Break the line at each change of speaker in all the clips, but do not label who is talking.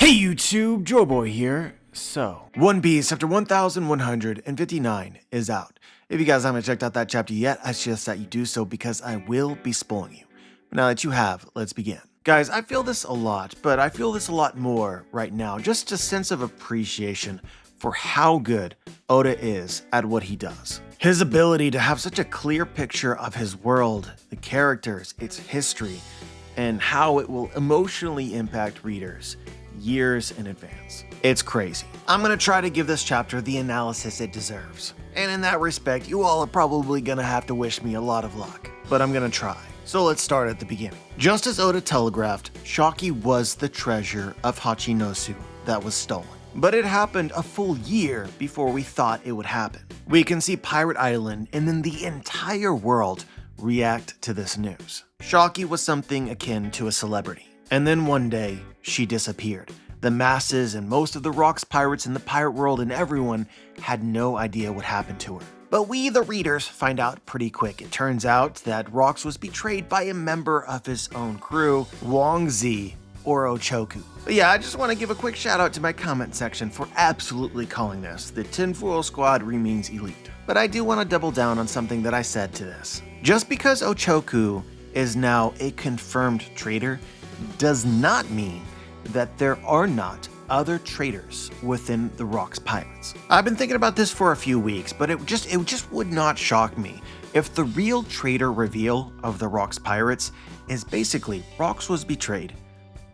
Hey YouTube, Joeboy here. So, One Piece chapter 1159 is out. If you guys haven't checked out that chapter yet, I suggest that you do so because I will be spoiling you. But now that you have, let's begin. Guys, I feel this a lot, but I feel this a lot more right now. Just a sense of appreciation for how good Oda is at what he does. His ability to have such a clear picture of his world, the characters, its history, and how it will emotionally impact readers years in advance. It's crazy. I'm gonna try to give this chapter the analysis it deserves. And in that respect, you all are probably gonna have to wish me a lot of luck. But I'm gonna try. So let's start at the beginning. Just as Oda telegraphed, Shakky was the treasure of Hachinosu that was stolen. But it happened a full year before we thought it would happen. We can see Pirate Island and then the entire world react to this news. Shakky was something akin to a celebrity. And then one day, she disappeared. The masses and most of the Rocks pirates in the pirate world and everyone had no idea what happened to her. But we, the readers, find out pretty quick. It turns out that Rocks was betrayed by a member of his own crew, Wang Zi, or Ochaku. But yeah, I just want to give a quick shout out to my comment section for absolutely calling this the Tinfoil Squad remains elite. But I do want to double down on something that I said to this. Just because Ochaku is now a confirmed traitor does not mean that there are not other traitors within the Rocks pirates. I've been thinking about this for a few weeks, but it just would not shock me if the real traitor reveal of the Rocks pirates is basically Rocks was betrayed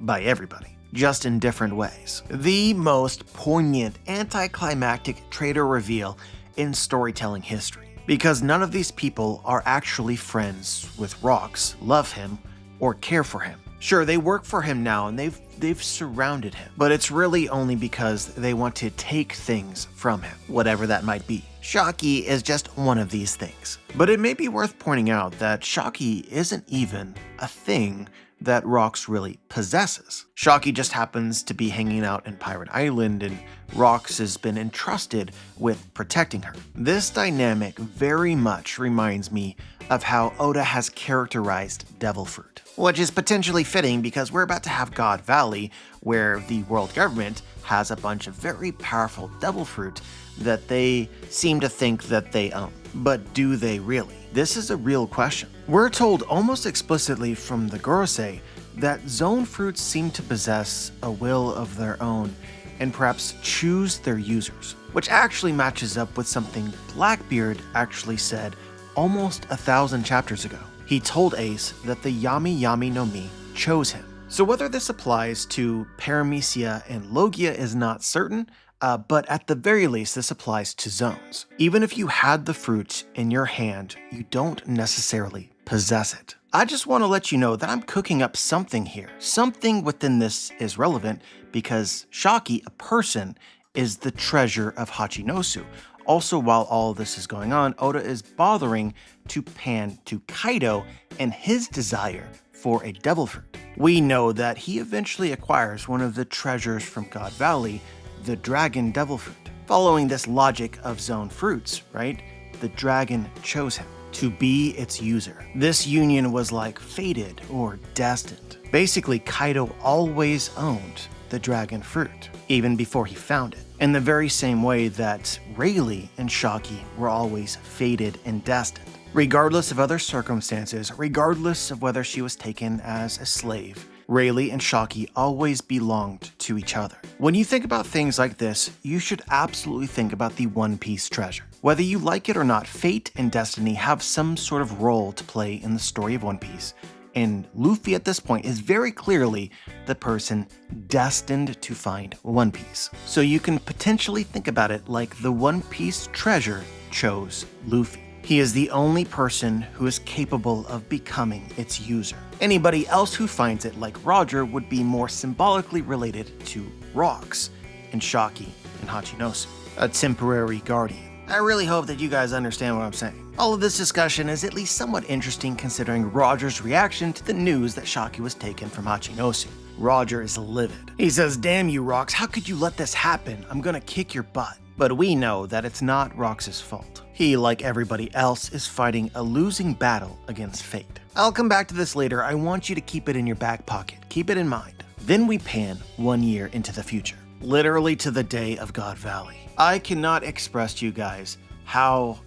by everybody, just in different ways. The most poignant anticlimactic traitor reveal in storytelling history, because none of these people are actually friends with Rocks, love him, or care for him. Sure, they work for him now and they've surrounded him, but it's really only because they want to take things from him, whatever that might be. Shakky is just one of these things. But it may be worth pointing out that Shakky isn't even a thing that Rocks really possesses. Shakky just happens to be hanging out in Pirate Island and Rocks has been entrusted with protecting her. This dynamic very much reminds me of how Oda has characterized Devil Fruit, which is potentially fitting because we're about to have God Valley, where the world government has a bunch of very powerful Devil Fruit that they seem to think that they own. But do they really? This is a real question. We're told almost explicitly from the Gorosei that Zone Fruits seem to possess a will of their own and perhaps choose their users, which actually matches up with something Blackbeard actually said almost 1,000 chapters ago. He told Ace that the Yami Yami no Mi chose him. So whether this applies to Paramecia and Logia is not certain, but at the very least this applies to zones. Even if you had the fruit in your hand, you don't necessarily possess it. I just want to let you know that I'm cooking up something here. Something within this is relevant because Shakky, a person, is the treasure of Hachinosu. Also, while all this is going on, Oda is bothering to pan to Kaido and his desire for a devil fruit. We know that he eventually acquires one of the treasures from God Valley, the dragon devil fruit. Following this logic of zone fruits, right? The dragon chose him to be its user. This union was like fated or destined. Basically, Kaido always owned the dragon fruit, even before he found it. In the very same way that Rayleigh and Shakky were always fated and destined. Regardless of other circumstances, regardless of whether she was taken as a slave, Rayleigh and Shakky always belonged to each other. When you think about things like this, you should absolutely think about the One Piece treasure. Whether you like it or not, fate and destiny have some sort of role to play in the story of One Piece. And Luffy at this point is very clearly the person destined to find One Piece. So you can potentially think about it like the One Piece treasure chose Luffy. He is the only person who is capable of becoming its user. Anybody else who finds it, like Roger, would be more symbolically related to Rocks and Shakky and Hachinosu, a temporary guardian. I really hope that you guys understand what I'm saying. All of this discussion is at least somewhat interesting considering Roger's reaction to the news that Shakky was taken from Hachinosu. Roger is livid. He says, "Damn you, Rocks, how could you let this happen? I'm gonna kick your butt." But we know that it's not Rocks' fault. He, like everybody else, is fighting a losing battle against fate. I'll come back to this later. I want you to keep it in your back pocket. Keep it in mind. Then we pan 1 year into the future, literally to the day of God Valley. I cannot express to you guys how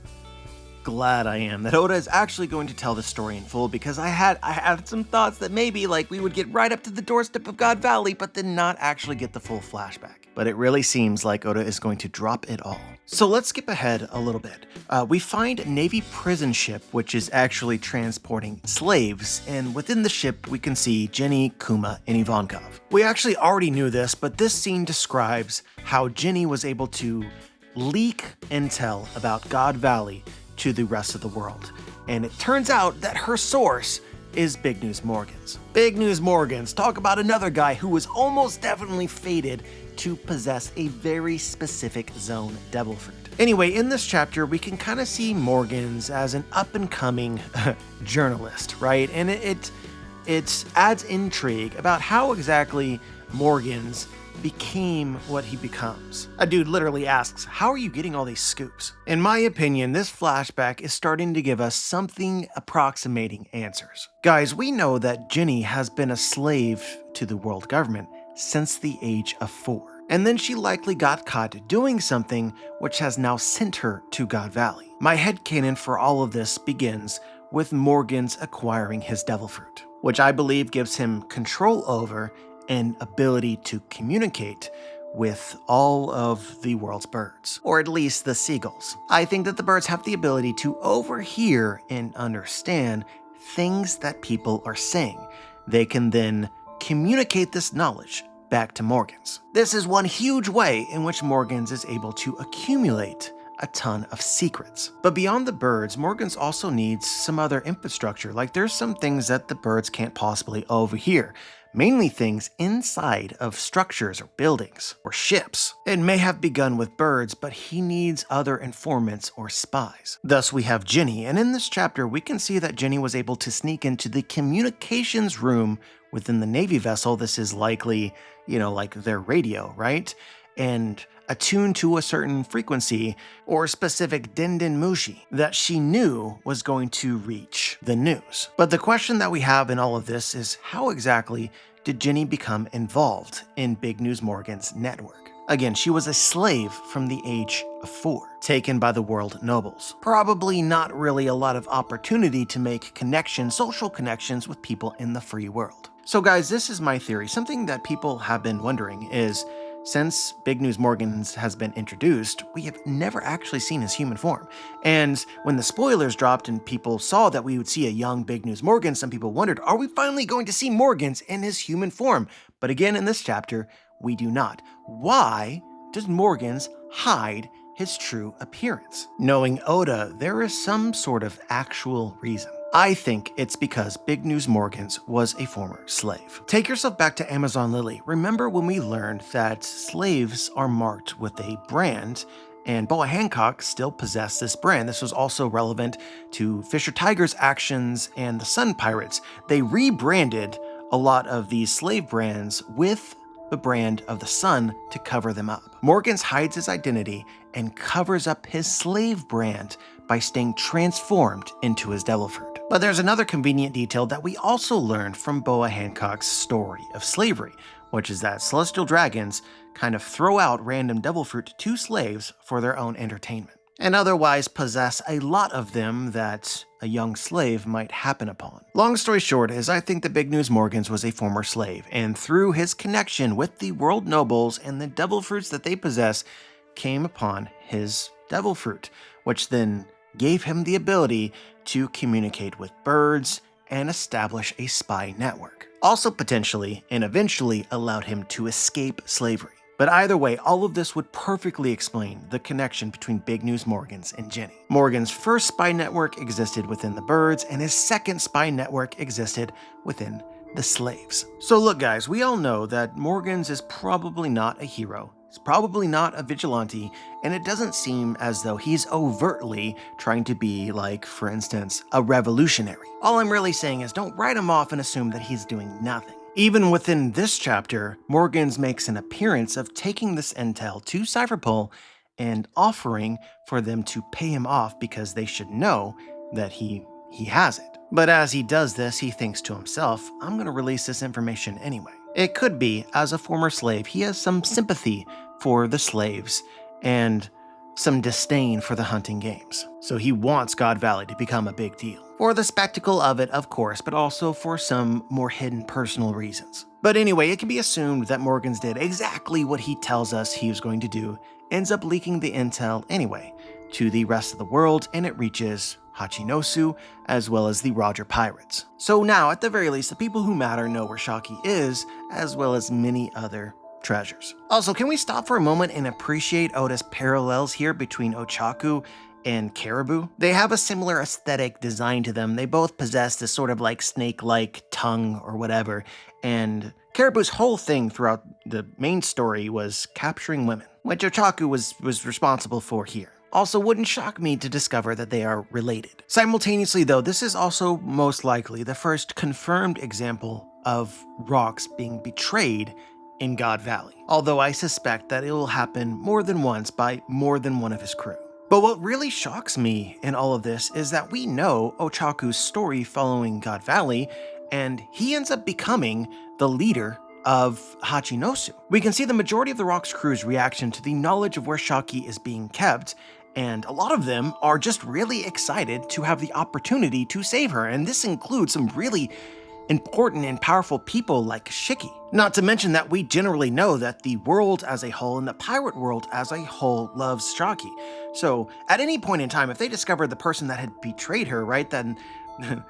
glad I am that Oda is actually going to tell the story in full, because I had some thoughts that maybe like we would get right up to the doorstep of God Valley, but then not actually get the full flashback. But it really seems like Oda is going to drop it all. So let's skip ahead a little bit. We find a Navy prison ship, which is actually transporting slaves, and within the ship we can see Jenny, Kuma, and Ivankov. We actually already knew this, but this scene describes how Jenny was able to leak intel about God Valley to the rest of the world. And it turns out that her source is Big News Morgans. Big News Morgans, talk about another guy who was almost definitely fated to possess a very specific zone devil fruit. Anyway, in this chapter, we can kind of see Morgans as an up-and-coming journalist, right? And it adds intrigue about how exactly Morgans became what he becomes. A dude literally asks, how are you getting all these scoops? In my opinion, this flashback is starting to give us something approximating answers. Guys, we know that Jenny has been a slave to the world government since the age of 4. And then she likely got caught doing something which has now sent her to God Valley. My headcanon for all of this begins with Morgans acquiring his devil fruit, which I believe gives him control over and ability to communicate with all of the world's birds, or at least the seagulls. I think that the birds have the ability to overhear and understand things that people are saying. They can then communicate this knowledge back to Morgans. This is one huge way in which Morgans is able to accumulate a ton of secrets. But beyond the birds, Morgans also needs some other infrastructure. Like there's some things that the birds can't possibly overhear. Mainly things inside of structures or buildings or ships. It may have begun with birds, but he needs other informants or spies. Thus we have Jenny, and in this chapter we can see that Jenny was able to sneak into the communications room within the Navy vessel. This is likely, like their radio, right? And attuned to a certain frequency or specific Denden Mushi that she knew was going to reach the news. But the question that we have in all of this is, how exactly did Jenny become involved in Big News Morgan's network? Again, she was a slave from the age of 4, taken by the world nobles. Probably not really a lot of opportunity to make connections, social connections with people in the free world. So guys, this is my theory. Something that people have been wondering is, since Big News Morgans has been introduced, we have never actually seen his human form. And when the spoilers dropped and people saw that we would see a young Big News Morgan, some people wondered, are we finally going to see Morgans in his human form? But again, in this chapter, we do not. Why does Morgans hide his true appearance? Knowing Oda, there is some sort of actual reason. I think it's because Big News Morgans was a former slave. Take yourself back to Amazon Lily. Remember when we learned that slaves are marked with a brand, and Boa Hancock still possessed this brand. This was also relevant to Fisher Tiger's actions and the Sun Pirates. They rebranded a lot of these slave brands with the brand of the sun to cover them up. Morgans hides his identity and covers up his slave brand by staying transformed into his devil fruit. But there's another convenient detail that we also learned from Boa Hancock's story of slavery, which is that celestial dragons kind of throw out random devil fruit to slaves for their own entertainment, and otherwise possess a lot of them that a young slave might happen upon. Long story short is, I think that Big News Morgans was a former slave, and through his connection with the world nobles and the devil fruits that they possess, came upon his devil fruit, which then gave him the ability to communicate with birds and establish a spy network. Also potentially and eventually allowed him to escape slavery. But either way, all of this would perfectly explain the connection between Big News Morgans and Jenny. Morgan's first spy network existed within the birds, and his second spy network existed within the slaves. So look guys, we all know that Morgans is probably not a hero. He's probably not a vigilante, and it doesn't seem as though he's overtly trying to be, like, for instance, a revolutionary. All I'm really saying is don't write him off and assume that he's doing nothing. Even within this chapter, Morgans makes an appearance of taking this intel to Cypherpole and offering for them to pay him off because they should know that he has it. But as he does this, he thinks to himself, I'm going to release this information anyway. It could be, as a former slave, he has some sympathy for the slaves and some disdain for the hunting games. So he wants God Valley to become a big deal. For the spectacle of it, of course, but also for some more hidden personal reasons. But anyway, it can be assumed that Morgans did exactly what he tells us he was going to do, ends up leaking the intel anyway to the rest of the world, and it reaches Hachinosu, as well as the Roger Pirates. So now, at the very least, the people who matter know where Shakky is, as well as many other treasures. Also, can we stop for a moment and appreciate Oda's parallels here between Ochaku and Caribou? They have a similar aesthetic design to them. They both possess this sort of like snake-like tongue or whatever, and Caribou's whole thing throughout the main story was capturing women, which Ochaku was responsible for here. Also, wouldn't shock me to discover that they are related. Simultaneously though, this is also most likely the first confirmed example of rocks being betrayed in God Valley, although I suspect that it will happen more than once by more than one of his crew. But what really shocks me in all of this is that we know Ochaku's story following God Valley, and he ends up becoming the leader of Hachinosu. We can see the majority of the Rock's crew's reaction to the knowledge of where Shakky is being kept, and a lot of them are just really excited to have the opportunity to save her, and this includes some really important and powerful people like Shakky. Not to mention that we generally know that the world as a whole and the pirate world as a whole loves Shakky. So at any point in time, if they discovered the person that had betrayed her, right, then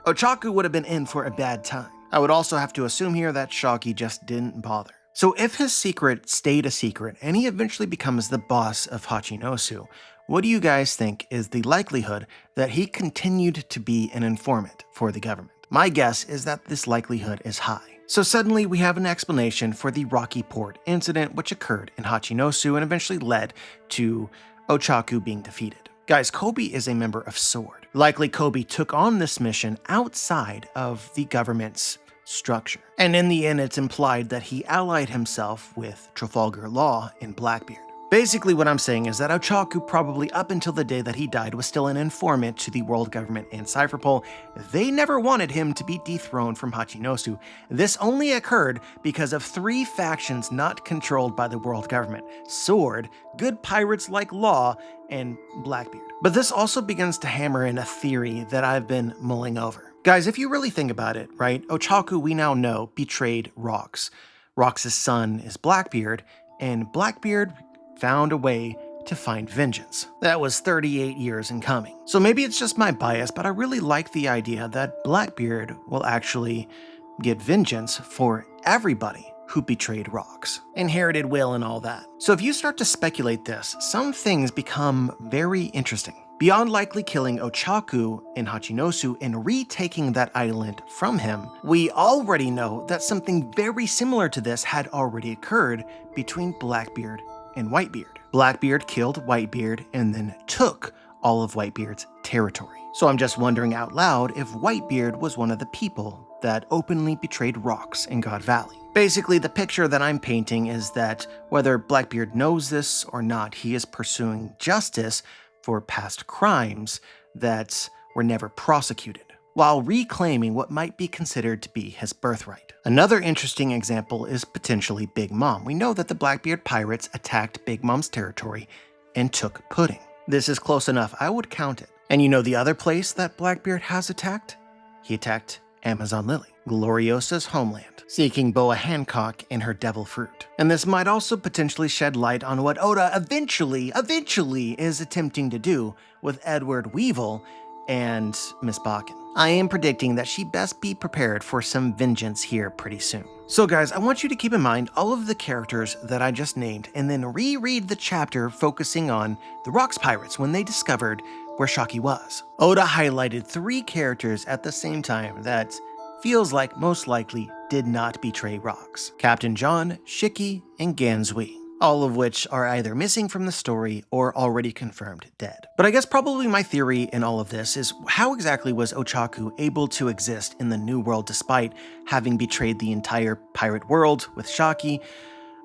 Ochaku would have been in for a bad time. I would also have to assume here that Shakky just didn't bother. So if his secret stayed a secret and he eventually becomes the boss of Hachinosu, what do you guys think is the likelihood that he continued to be an informant for the government? My guess is that this likelihood is high. So suddenly we have an explanation for the Rocky Port incident which occurred in Hachinosu and eventually led to Ochaku being defeated. Guys, Kobe is a member of SWORD. Likely Kobe took on this mission outside of the government's structure. And in the end, it's implied that he allied himself with Trafalgar Law and Blackbeard. Basically what I'm saying is that Ochaku, probably up until the day that he died, was still an informant to the world government and Cypherpole. They never wanted him to be dethroned from Hachinosu. This only occurred because of 3 factions not controlled by the world government: SWORD, good pirates like Law, and Blackbeard. But this also begins to hammer in a theory that I've been mulling over. Guys, if you really think about it, right, Ochaku, we now know, betrayed Rox. Rox's son is Blackbeard, and Blackbeard found a way to find vengeance. That was 38 years in coming. So maybe it's just my bias, but I really like the idea that Blackbeard will actually get vengeance for everybody who betrayed Rox, inherited will and all that. So if you start to speculate this, some things become very interesting. Beyond likely killing Ochaku in Hachinosu and retaking that island from him, we already know that something very similar to this had already occurred between Blackbeard and Whitebeard. Blackbeard killed Whitebeard and then took all of Whitebeard's territory. So I'm just wondering out loud if Whitebeard was one of the people that openly betrayed Rox in God Valley. Basically, the picture that I'm painting is that whether Blackbeard knows this or not, he is pursuing justice for past crimes that were never prosecuted, while reclaiming what might be considered to be his birthright. Another interesting example is potentially Big Mom. We know that the Blackbeard pirates attacked Big Mom's territory and took Pudding. This is close enough, I would count it. And you know the other place that Blackbeard has attacked? He attacked Amazon Lily, Gloriosa's homeland, seeking Boa Hancock and her devil fruit. And this might also potentially shed light on what Oda eventually is attempting to do with Edward Weevil and Miss Bakken. I am predicting that she best be prepared for some vengeance here pretty soon. So guys, I want you to keep in mind all of the characters that I just named and then reread the chapter focusing on the Rox Pirates when they discovered where Shakky was. Oda highlighted 3 characters at the same time that feels like most likely did not betray Rox: Captain John, Shakky, and Gansui, all of which are either missing from the story or already confirmed dead. But I guess probably my theory in all of this is, how exactly was Ochaku able to exist in the New World despite having betrayed the entire pirate world with Shakky?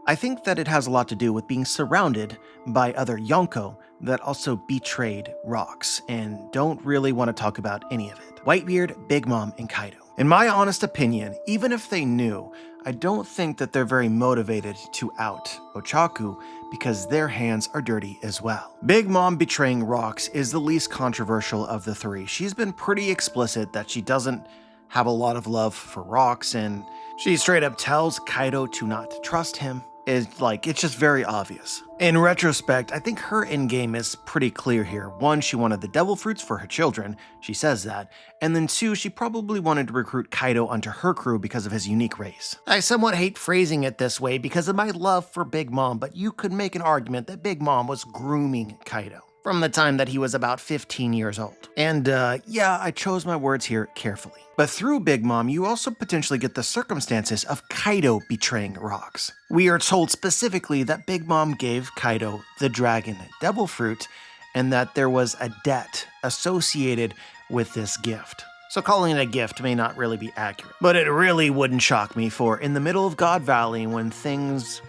I think that it has a lot to do with being surrounded by other Yonko that also betrayed Rox and don't really want to talk about any of it. Whitebeard, Big Mom, and Kaido. In my honest opinion, even if they knew I don't think that they're very motivated to out Ochaku because their hands are dirty as well. Big Mom betraying Rocks is the least controversial of the three. She's been pretty explicit that she doesn't have a lot of love for Rocks, and she straight up tells Kaido to not trust him. It's just very obvious. In retrospect, I think her endgame is pretty clear here. One, she wanted the devil fruits for her children, she says that, and then two, she probably wanted to recruit Kaido onto her crew because of his unique race. I somewhat hate phrasing it this way because of my love for Big Mom, but you could make an argument that Big Mom was grooming Kaido from the time that he was about 15 years old. And yeah, I chose my words here carefully. But through Big Mom, you also potentially get the circumstances of Kaido betraying Rocks. We are told specifically that Big Mom gave Kaido the dragon devil fruit, and that there was a debt associated with this gift. So calling it a gift may not really be accurate. But it really wouldn't shock me for in the middle of God Valley, when things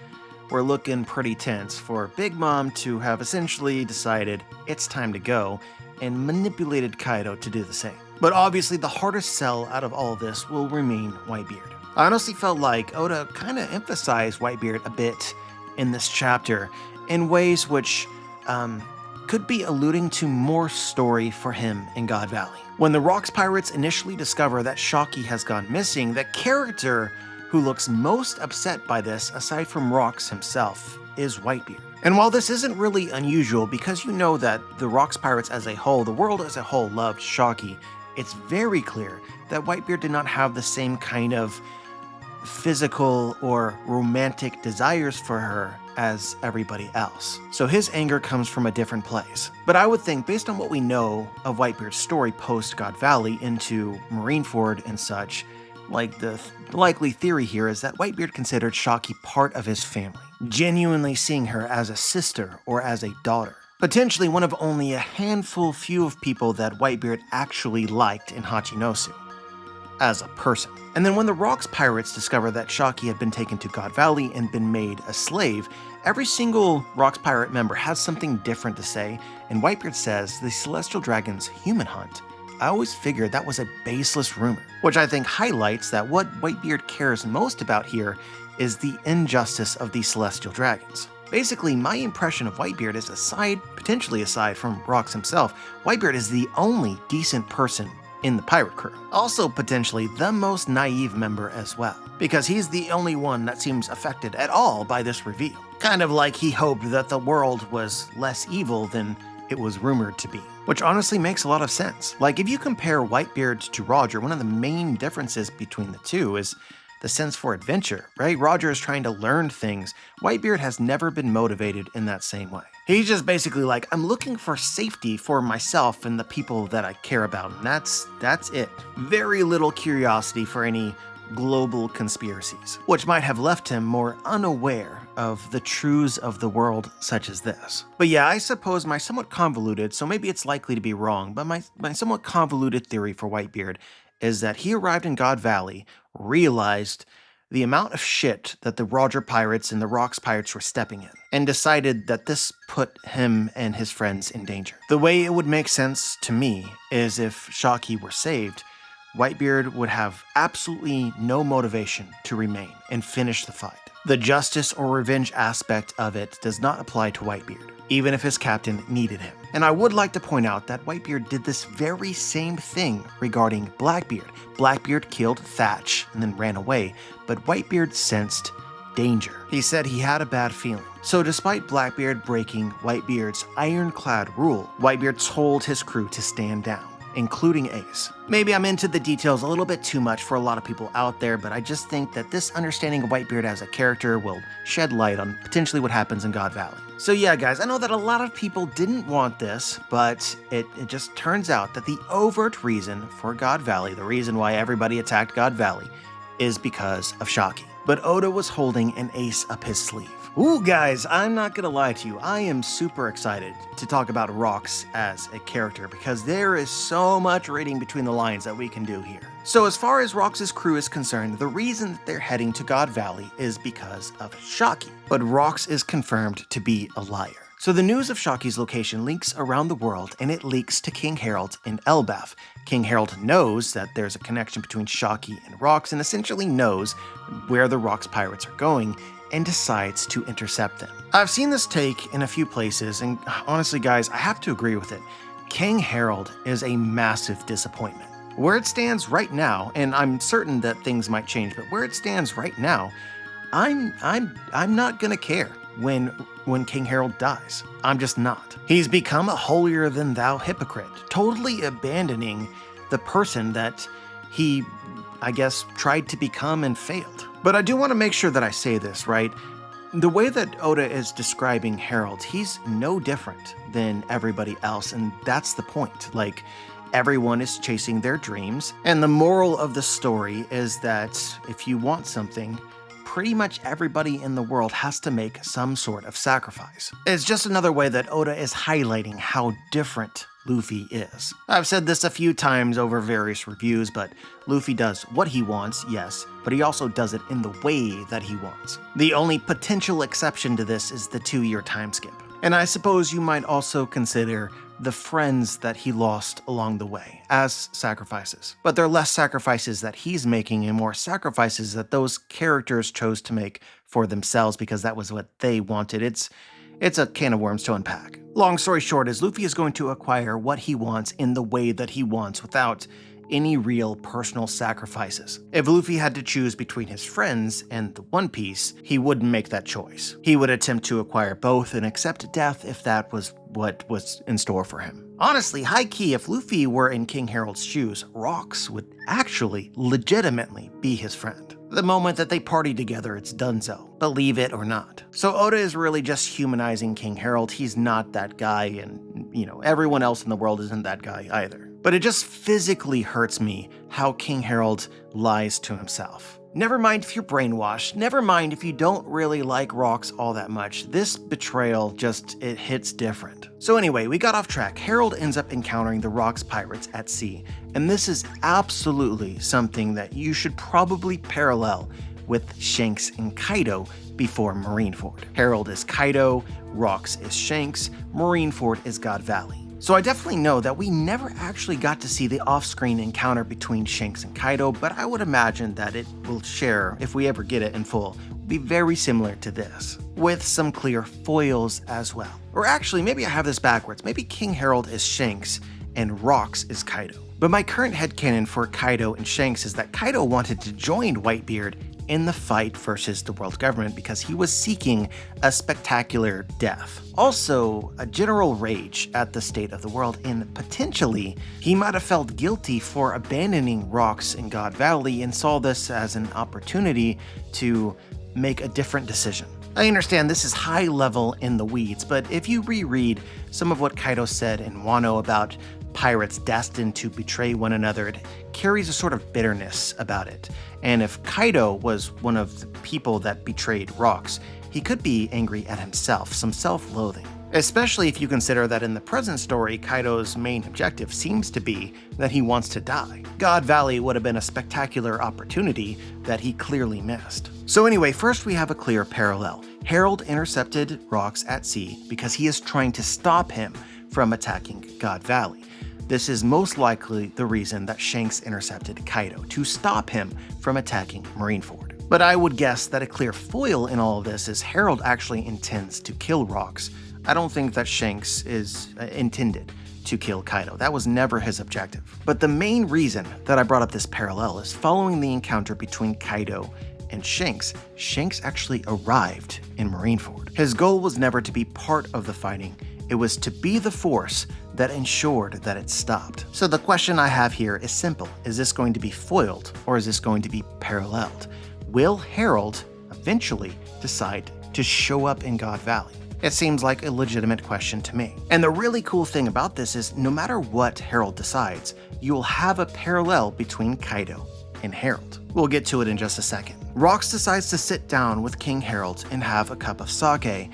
were looking pretty tense, for Big Mom to have essentially decided it's time to go and manipulated Kaido to do the same. But obviously the hardest sell out of all of this will remain Whitebeard. I honestly felt like Oda kind of emphasized Whitebeard a bit in this chapter in ways which could be alluding to more story for him in God Valley. When the Rocks Pirates initially discover that Shakky has gone missing, the character who looks most upset by this, aside from Rocks himself, is Whitebeard. And while this isn't really unusual, because you know that the Rocks Pirates as a whole, the world as a whole, loved Shakky, it's very clear that Whitebeard did not have the same kind of physical or romantic desires for her as everybody else. So his anger comes from a different place. But I would think, based on what we know of Whitebeard's story post-God Valley into Marineford and such, like the likely theory here is that Whitebeard considered Shakky part of his family, genuinely seeing her as a sister or as a daughter. Potentially one of only a few of people that Whitebeard actually liked in Hachinosu as a person. And then when the Rocks Pirates discovered that Shakky had been taken to God Valley and been made a slave, every single Rocks Pirate member has something different to say, and Whitebeard says the Celestial Dragon's human hunt. I always figured that was a baseless rumor, which I think highlights that what Whitebeard cares most about here is the injustice of these Celestial Dragons. Basically, my impression of Whitebeard is potentially aside from Rocks himself, Whitebeard is the only decent person in the pirate crew. Also potentially the most naive member as well, because he's the only one that seems affected at all by this reveal. Kind of like he hoped that the world was less evil than it was rumored to be. Which honestly makes a lot of sense. Like, if you compare Whitebeard to Roger, one of the main differences between the two is the sense for adventure, right? Roger is trying to learn things. Whitebeard has never been motivated in that same way. He's just basically like, I'm looking for safety for myself and the people that I care about, and that's it. Very little curiosity for any global conspiracies, which might have left him more unaware of the truths of the world such as this. But yeah, I suppose my somewhat convoluted, so maybe it's likely to be wrong, but my somewhat convoluted theory for Whitebeard is that he arrived in God Valley, realized the amount of shit that the Roger Pirates and the Rocks Pirates were stepping in, and decided that this put him and his friends in danger. The way it would make sense to me is if Shakky were saved, Whitebeard would have absolutely no motivation to remain and finish the fight. The justice or revenge aspect of it does not apply to Whitebeard, even if his captain needed him. And I would like to point out that Whitebeard did this very same thing regarding Blackbeard. Blackbeard killed Thatch and then ran away, but Whitebeard sensed danger. He said he had a bad feeling. So despite Blackbeard breaking Whitebeard's ironclad rule, Whitebeard told his crew to stand down, including Ace. Maybe I'm into the details a little bit too much for a lot of people out there, but I just think that this understanding of Whitebeard as a character will shed light on potentially what happens in God Valley. So yeah, guys, I know that a lot of people didn't want this, but it just turns out that the overt reason for God Valley, the reason why everybody attacked God Valley, is because of Shakky. But Oda was holding an ace up his sleeve. Ooh, guys, I'm not gonna lie to you, I am super excited to talk about Rocks as a character because there is so much reading between the lines that we can do here. So as far as Rocks' crew is concerned, the reason that they're heading to God Valley is because of Shakky, but Rocks is confirmed to be a liar. So the news of Shakky's location leaks around the world, and it leaks to King Harald in Elbaf. King Harald knows that there's a connection between Shakky and Rocks, and essentially knows where the Rocks pirates are going, and decides to intercept them. I've seen this take in a few places, and honestly guys, I have to agree with it. King Harald is a massive disappointment. Where it stands right now, and I'm certain that things might change, but where it stands right now, I'm not gonna care when King Harald dies. I'm just not. He's become a holier-than-thou hypocrite, totally abandoning the person that he, I guess, tried to become and failed. But I do want to make sure that I say this, right? The way that Oda is describing Harald, he's no different than everybody else, and that's the point. Like, everyone is chasing their dreams, and the moral of the story is that if you want something, pretty much everybody in the world has to make some sort of sacrifice. It's just another way that Oda is highlighting how different Luffy is. I've said this a few times over various reviews, but Luffy does what he wants, yes, but he also does it in the way that he wants. The only potential exception to this is the 2-year time skip. And I suppose you might also consider the friends that he lost along the way as sacrifices. But they're less sacrifices that he's making and more sacrifices that those characters chose to make for themselves because that was what they wanted. It's a can of worms to unpack. Long story short is Luffy is going to acquire what he wants in the way that he wants without any real personal sacrifices. If Luffy had to choose between his friends and the One Piece, he wouldn't make that choice. He would attempt to acquire both and accept death if that was what was in store for him. Honestly, high-key, if Luffy were in King Harold's shoes, Rocks would actually legitimately be his friend. The moment that they party together, it's donezo, believe it or not. So Oda is really just humanizing King Harald. He's not that guy, and everyone else in the world isn't that guy either. But it just physically hurts me how King Harald lies to himself. Never mind if you're brainwashed, never mind if you don't really like Rocks all that much, this betrayal it hits different. So anyway, we got off track. Harald ends up encountering the Rocks pirates at sea, and this is absolutely something that you should probably parallel with Shanks and Kaido before Marineford. Harald is Kaido, Rocks is Shanks, Marineford is God Valley. So I definitely know that we never actually got to see the off-screen encounter between Shanks and Kaido, but I would imagine that it will share, if we ever get it in full, be very similar to this, with some clear foils as well. Or actually, maybe I have this backwards. Maybe King Harald is Shanks and Rocks is Kaido. But my current headcanon for Kaido and Shanks is that Kaido wanted to join Whitebeard in the fight versus the world government because he was seeking a spectacular death. Also, a general rage at the state of the world, and potentially, he might have felt guilty for abandoning Rocks in God Valley and saw this as an opportunity to make a different decision. I understand this is high level in the weeds, but if you reread some of what Kaido said in Wano about pirates destined to betray one another, it carries a sort of bitterness about it. And if Kaido was one of the people that betrayed Rocks, he could be angry at himself, some self-loathing. Especially if you consider that in the present story, Kaido's main objective seems to be that he wants to die. God Valley would have been a spectacular opportunity that he clearly missed. So anyway, first we have a clear parallel. Harald intercepted Rocks at sea because he is trying to stop him from attacking God Valley. This is most likely the reason that Shanks intercepted Kaido, to stop him from attacking Marineford. But I would guess that a clear foil in all of this is Harald actually intends to kill Rocks. I don't think that Shanks is intended to kill Kaido. That was never his objective. But the main reason that I brought up this parallel is following the encounter between Kaido and Shanks, Shanks actually arrived in Marineford. His goal was never to be part of the fighting, it was to be the force that ensured that it stopped. So the question I have here is simple. Is this going to be foiled or is this going to be paralleled? Will Harald eventually decide to show up in God Valley? It seems like a legitimate question to me. And the really cool thing about this is no matter what Harald decides, you will have a parallel between Kaido and Harald. We'll get to it in just a second. Rocks decides to sit down with King Harald and have a cup of sake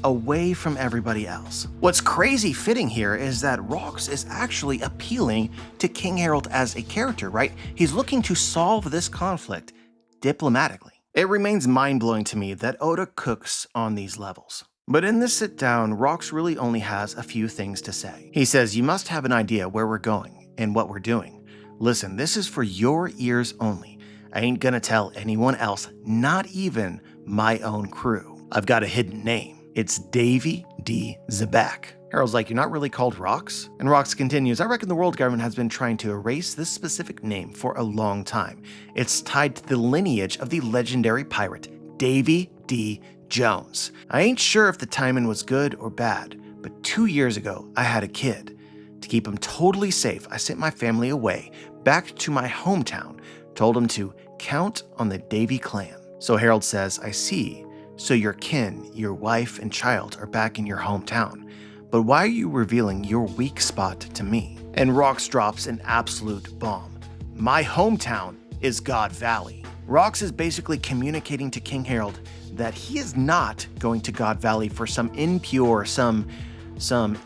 away from everybody else. What's crazy fitting here is that Rocks is actually appealing to King Harald as a character, right? He's looking to solve this conflict diplomatically. It remains mind-blowing to me that Oda cooks on these levels. But in this sit down, Rocks really only has a few things to say. He says, "You must have an idea where we're going and what we're doing. Listen, this is for your ears only. I ain't gonna tell anyone else, not even my own crew. I've got a hidden name. It's Davy D. Zabak." Harold's like, "You're not really called Rocks?" And Rocks continues, "I reckon the world government has been trying to erase this specific name for a long time. It's tied to the lineage of the legendary pirate, Davy D. Jones. I ain't sure if the timing was good or bad, but 2 years ago, I had a kid. To keep him totally safe, I sent my family away, back to my hometown, told him to count on the Davy clan." So Harold says, "I see. So your kin, your wife and child are back in your hometown. But why are you revealing your weak spot to me?" And Rocks drops an absolute bomb. "My hometown is God Valley." Rocks is basically communicating to King Harold that he is not going to God Valley for some impure, some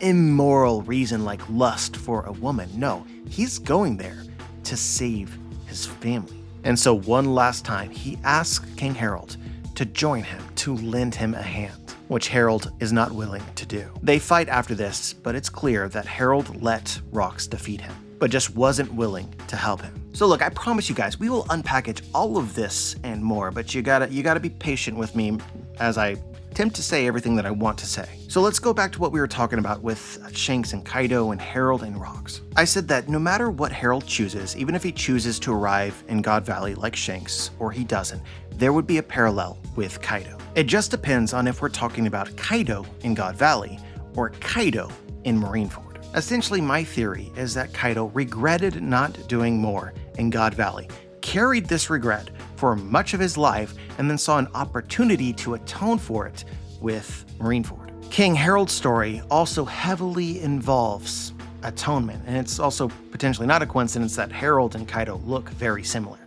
immoral reason like lust for a woman. No, he's going there to save his family. And so one last time, he asks King Harold to join him, to lend him a hand, which Harold is not willing to do. They fight after this, but it's clear that Harold let Rocks defeat him, but just wasn't willing to help him. So look, I promise you guys, we will unpackage all of this and more, but you gotta be patient with me as I attempt to say everything that I want to say. So let's go back to what we were talking about with Shanks and Kaido and Harold and Rocks. I said that no matter what Harold chooses, even if he chooses to arrive in God Valley like Shanks, or he doesn't, there would be a parallel with Kaido. It just depends on if we're talking about Kaido in God Valley or Kaido in Marineford. Essentially, my theory is that Kaido regretted not doing more in God Valley, carried this regret for much of his life, and then saw an opportunity to atone for it with Marineford. King Harold's story also heavily involves atonement, and it's also potentially not a coincidence that Harold and Kaido look very similar,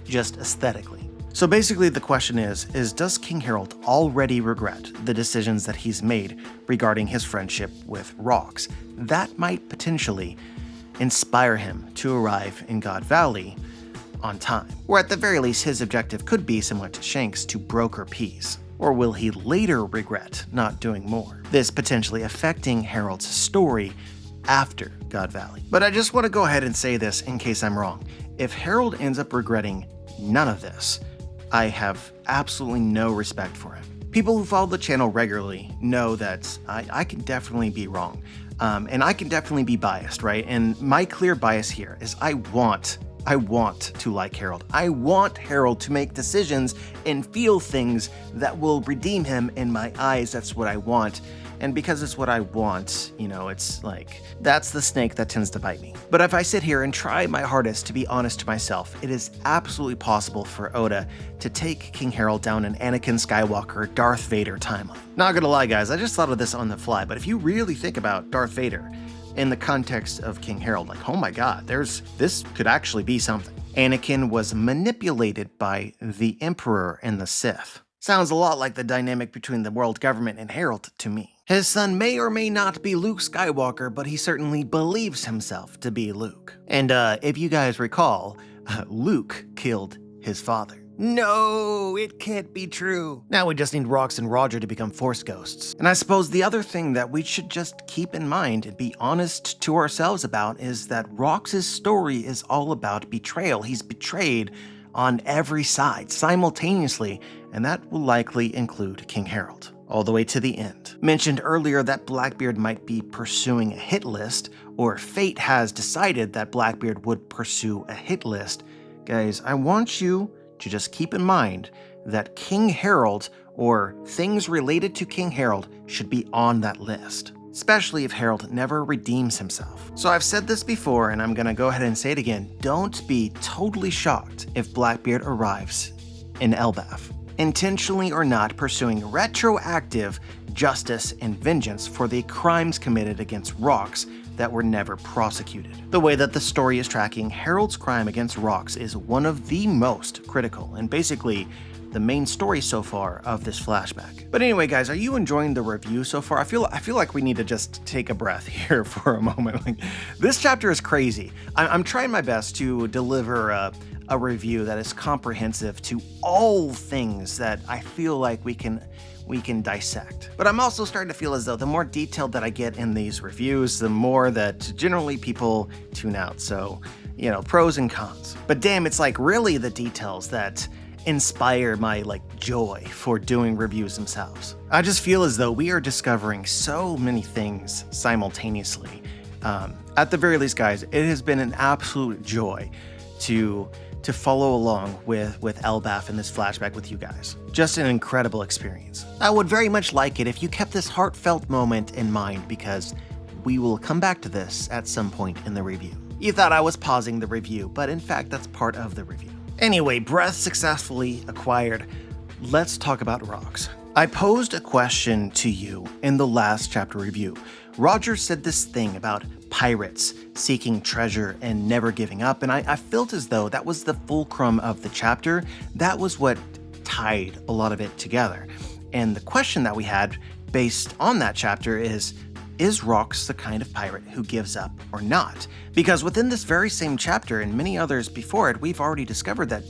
just aesthetically. So basically the question is does King Harold already regret the decisions that he's made regarding his friendship with Rocks? That might potentially inspire him to arrive in God Valley on time. Or at the very least, his objective could be similar to Shanks, to broker peace. Or will he later regret not doing more? This potentially affecting Harold's story after God Valley. But I just want to go ahead and say this in case I'm wrong. If Harold ends up regretting none of this, I have absolutely no respect for him. People who follow the channel regularly know that I can definitely be wrong. And I can definitely be biased, right? And my clear bias here is I want to like Harold. I want Harold to make decisions and feel things that will redeem him in my eyes. That's what I want. And because it's what I want, it's like, that's the snake that tends to bite me. But if I sit here and try my hardest to be honest to myself, it is absolutely possible for Oda to take King Harold down an Anakin Skywalker, Darth Vader timeline. Not gonna lie, guys, I just thought of this on the fly, but if you really think about Darth Vader in the context of King Harold, like, oh my god, this could actually be something. Anakin was manipulated by the Emperor and the Sith. Sounds a lot like the dynamic between the world government and Harold to me. His son may or may not be Luke Skywalker, but he certainly believes himself to be Luke. And if you guys recall, Luke killed his father. No, it can't be true. Now we just need Rocks and Roger to become Force ghosts. And I suppose the other thing that we should just keep in mind and be honest to ourselves about is that Rocks' story is all about betrayal. He's betrayed on every side simultaneously, and that will likely include King Harold, all the way to the end. Mentioned earlier that Blackbeard might be pursuing a hit list, or fate has decided that Blackbeard would pursue a hit list. Guys, I want you to just keep in mind that King Harold, or things related to King Harold, should be on that list, especially if Harold never redeems himself. So I've said this before, and I'm gonna go ahead and say it again. Don't be totally shocked if Blackbeard arrives in Elbaf, intentionally or not, pursuing retroactive justice and vengeance for the crimes committed against Rocks that were never prosecuted. The way that the story is tracking, Harold's crime against Rocks is one of the most critical, and basically the main story so far of this flashback. But anyway, guys, are you enjoying the review so far? I feel like we need to just take a breath here for a moment. Like, this chapter is crazy. I'm trying my best to deliver a review that is comprehensive to all things that I feel like we can we can dissect. But I'm also starting to feel as though the more detailed that I get in these reviews, the more that generally people tune out. So, you know, pros and cons. But damn, it's like really the details that inspire my joy for doing reviews themselves. I just feel as though we are discovering so many things simultaneously. At the very least, guys, it has been an absolute joy to follow along with Elbaf in this flashback with you guys. Just an incredible experience. I would very much like it if you kept this heartfelt moment in mind, because we will come back to this at some point in the review. You thought I was pausing the review, but in fact that's part of the review. Anyway, breath successfully acquired. Let's talk about rocks. I posed a question to you in the last chapter review. Roger said this thing about pirates seeking treasure and never giving up, and I felt as though that was the fulcrum of the chapter. That was what tied a lot of it together. And the question that we had based on that chapter is Rox the kind of pirate who gives up or not? Because within this very same chapter and many others before it, we've already discovered that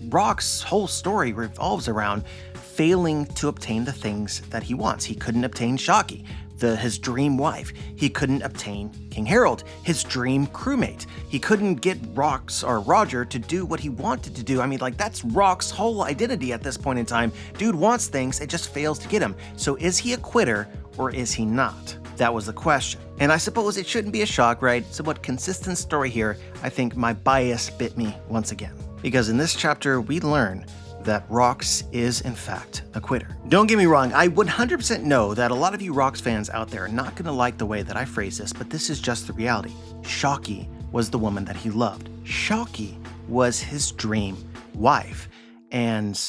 Rox's whole story revolves around failing to obtain the things that he wants. He couldn't obtain Shakky, his dream wife. He couldn't obtain King Harald, his dream crewmate. He couldn't get Roger to do what he wanted to do. I mean, that's Rox's whole identity at this point in time. Dude wants things, it just fails to get him. So is he a quitter or is he not? That was the question. And I suppose it shouldn't be a shock, right? Somewhat consistent story here. I think my bias bit me once again. Because in this chapter, we learn that Rox is, in fact, a quitter. Don't get me wrong, I 100% know that a lot of you Rox fans out there are not going to like the way that I phrase this, but this is just the reality. Shakky was the woman that he loved. Shakky was his dream wife. And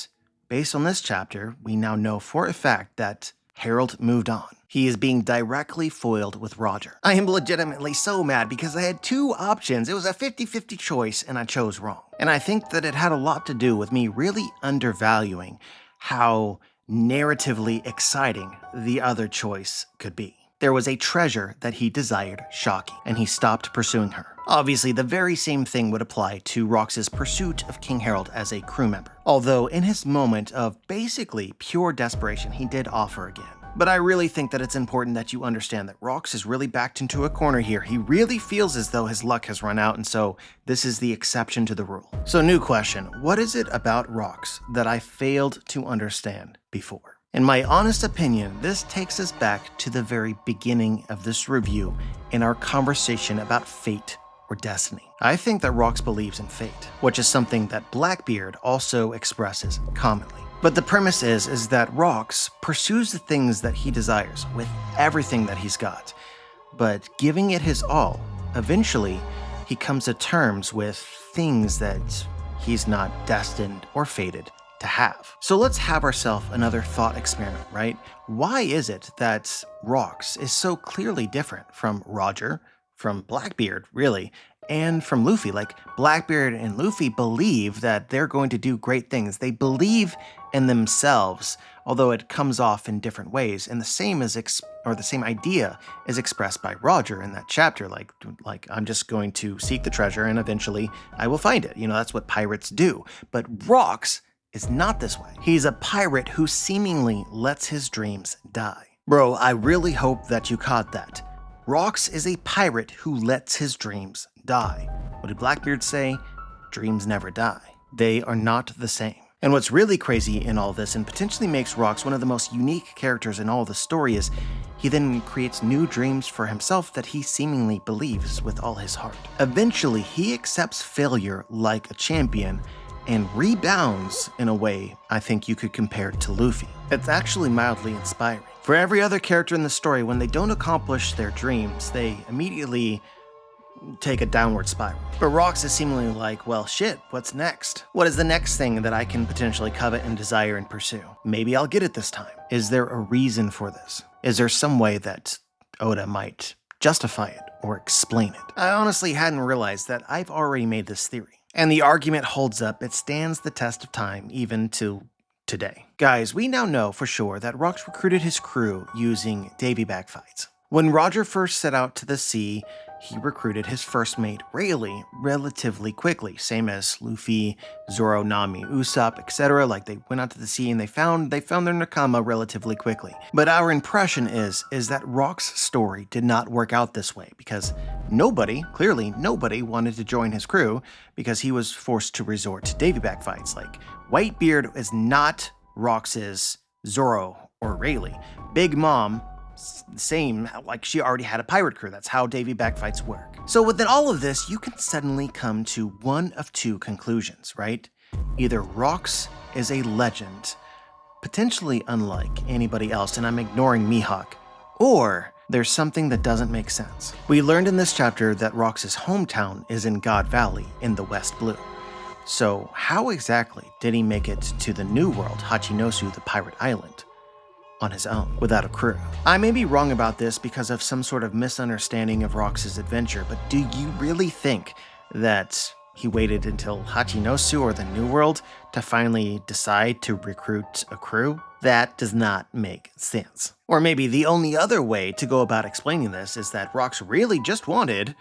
based on this chapter, we now know for a fact that Harald moved on. He is being directly foiled with Roger. I am legitimately so mad because I had two options. It was a 50-50 choice and I chose wrong. And I think that it had a lot to do with me really undervaluing how narratively exciting the other choice could be. There was a treasure that he desired, Shakky, and he stopped pursuing her. Obviously, the very same thing would apply to Rox's pursuit of King Harald as a crew member. Although in his moment of basically pure desperation, he did offer again. But I really think that it's important that you understand that Rox is really backed into a corner here. He really feels as though his luck has run out, and so this is the exception to the rule. So new question, what is it about Rox that I failed to understand before? In my honest opinion, this takes us back to the very beginning of this review in our conversation about fate or destiny. I think that Rox believes in fate, which is something that Blackbeard also expresses commonly. But the premise is that Rox pursues the things that he desires with everything that he's got, but giving it his all, eventually he comes to terms with things that he's not destined or fated to have. So let's have ourselves another thought experiment, right? Why is it that Rox is so clearly different from Roger, from Blackbeard, really, and from Luffy? Blackbeard and Luffy believe that they're going to do great things. They believe in themselves, although it comes off in different ways. And the same idea is expressed by Roger in that chapter. Like I'm just going to seek the treasure and eventually I will find it. That's what pirates do. But Rox is not this way. He's a pirate who seemingly lets his dreams die. Bro, I really hope that you caught that. Rox is a pirate who lets his dreams die. What did Blackbeard say? Dreams never die. They are not the same. And what's really crazy in all this and potentially makes Rox one of the most unique characters in all the story is he then creates new dreams for himself that he seemingly believes with all his heart. Eventually, he accepts failure like a champion and rebounds in a way I think you could compare to Luffy. It's actually mildly inspiring. For every other character in the story, when they don't accomplish their dreams, they immediately take a downward spiral. But Rox is seemingly like, well, shit, what's next? What is the next thing that I can potentially covet and desire and pursue? Maybe I'll get it this time. Is there a reason for this? Is there some way that Oda might justify it or explain it? I honestly hadn't realized that I've already made this theory. And the argument holds up. It stands the test of time, even to today. Guys, we now know for sure that Rox recruited his crew using Davy bag fights. When Roger first set out to the sea, he recruited his first mate, Rayleigh, relatively quickly. Same as Luffy, Zoro, Nami, Usopp, etc. Like, they went out to the sea and they found their nakama relatively quickly. But our impression is that Rock's story did not work out this way because clearly nobody wanted to join his crew because he was forced to resort to Davy back fights. Like, Whitebeard is not Rox's Zoro or Rayleigh. Big Mom, same, like she already had a pirate crew. That's how Davy back fights work. So within all of this, you can suddenly come to one of two conclusions, right? Either Rox is a legend, potentially unlike anybody else, and I'm ignoring Mihawk, or there's something that doesn't make sense. We learned in this chapter that Rox's hometown is in God Valley in the West Blue. So how exactly did he make it to the New World, Hachinosu, the pirate island, on his own, without a crew? I may be wrong about this because of some sort of misunderstanding of Rox's adventure, but do you really think that he waited until Hachinosu or the New World to finally decide to recruit a crew? That does not make sense. Or maybe the only other way to go about explaining this is that Rox really just wanted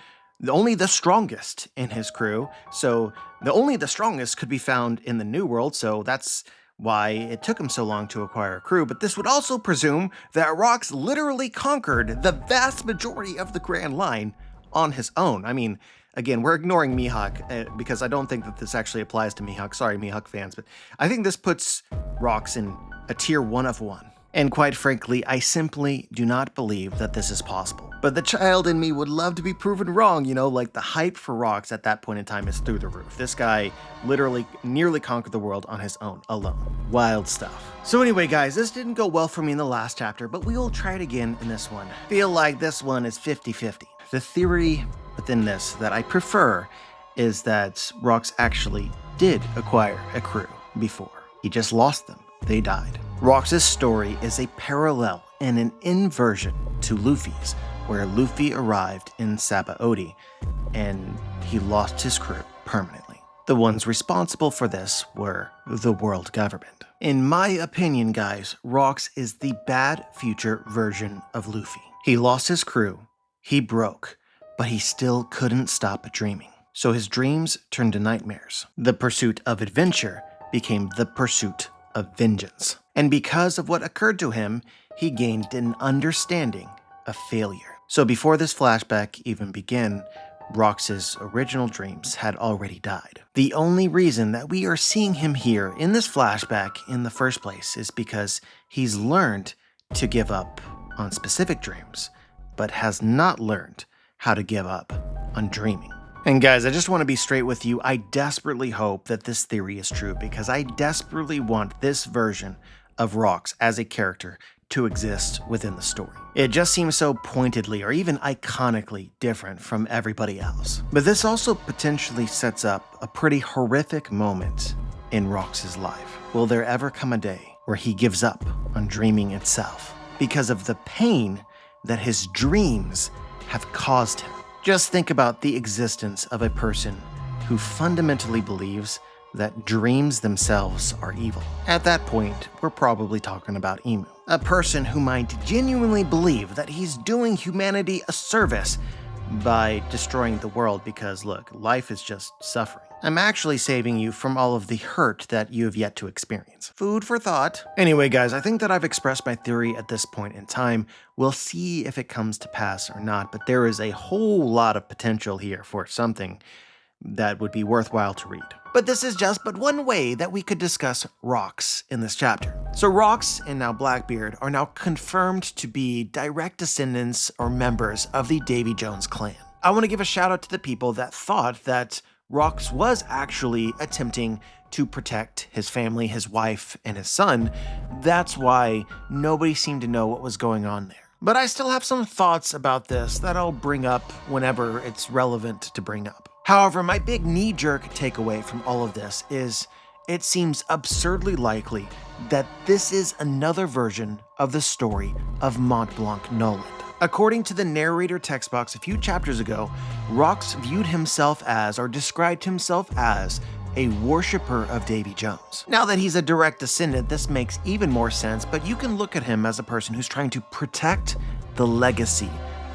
only the strongest in his crew, so only the strongest could be found in the New World, so that's why it took him so long to acquire a crew. But this would also presume that Rox literally conquered the vast majority of the Grand Line on his own. I mean, again, we're ignoring Mihawk because I don't think that this actually applies to Mihawk. Sorry, Mihawk fans, but I think this puts Rox in a tier 1 of 1. And quite frankly, I simply do not believe that this is possible. But the child in me would love to be proven wrong, you know, like the hype for Rox at that point in time is through the roof. This guy literally nearly conquered the world on his own, alone. Wild stuff. So anyway, guys, this didn't go well for me in the last chapter, but we will try it again in this one. Feel like this one is 50-50. The theory within this that I prefer is that Rox actually did acquire a crew before. He just lost them. They died. Rox's story is a parallel and an inversion to Luffy's, where Luffy arrived in Sabaody and he lost his crew permanently. The ones responsible for this were the world government. In my opinion, guys, Rox is the bad future version of Luffy. He lost his crew, he broke, but he still couldn't stop dreaming. So his dreams turned to nightmares. The pursuit of adventure became the pursuit of vengeance. And because of what occurred to him, he gained an understanding of failure. So before this flashback even began, Rox's original dreams had already died. The only reason that we are seeing him here in this flashback in the first place is because he's learned to give up on specific dreams, but has not learned how to give up on dreaming. And guys, I just want to be straight with you. I desperately hope that this theory is true because I desperately want this version of Rox as a character to exist within the story. It just seems so pointedly or even iconically different from everybody else. But this also potentially sets up a pretty horrific moment in Rox's life. Will there ever come a day where he gives up on dreaming itself because of the pain that his dreams have caused him? Just think about the existence of a person who fundamentally believes that dreams themselves are evil. At that point, we're probably talking about Imu. A person who might genuinely believe that he's doing humanity a service by destroying the world because, look, life is just suffering. I'm actually saving you from all of the hurt that you have yet to experience. Food for thought. Anyway, guys, I think that I've expressed my theory at this point in time. We'll see if it comes to pass or not, but there is a whole lot of potential here for something that would be worthwhile to read. But this is just but one way that we could discuss Rox in this chapter. So Rox and now Blackbeard are now confirmed to be direct descendants or members of the Davy Jones clan. I want to give a shout out to the people that thought that Rox was actually attempting to protect his family, his wife, and his son. That's why nobody seemed to know what was going on there. But I still have some thoughts about this that I'll bring up whenever it's relevant to bring up. However, my big knee-jerk takeaway from all of this is it seems absurdly likely that this is another version of the story of Montbanc Noland. According to the narrator text box a few chapters ago, Rox viewed himself as, or described himself as, a worshipper of Davy Jones. Now that he's a direct descendant, this makes even more sense, but you can look at him as a person who's trying to protect the legacy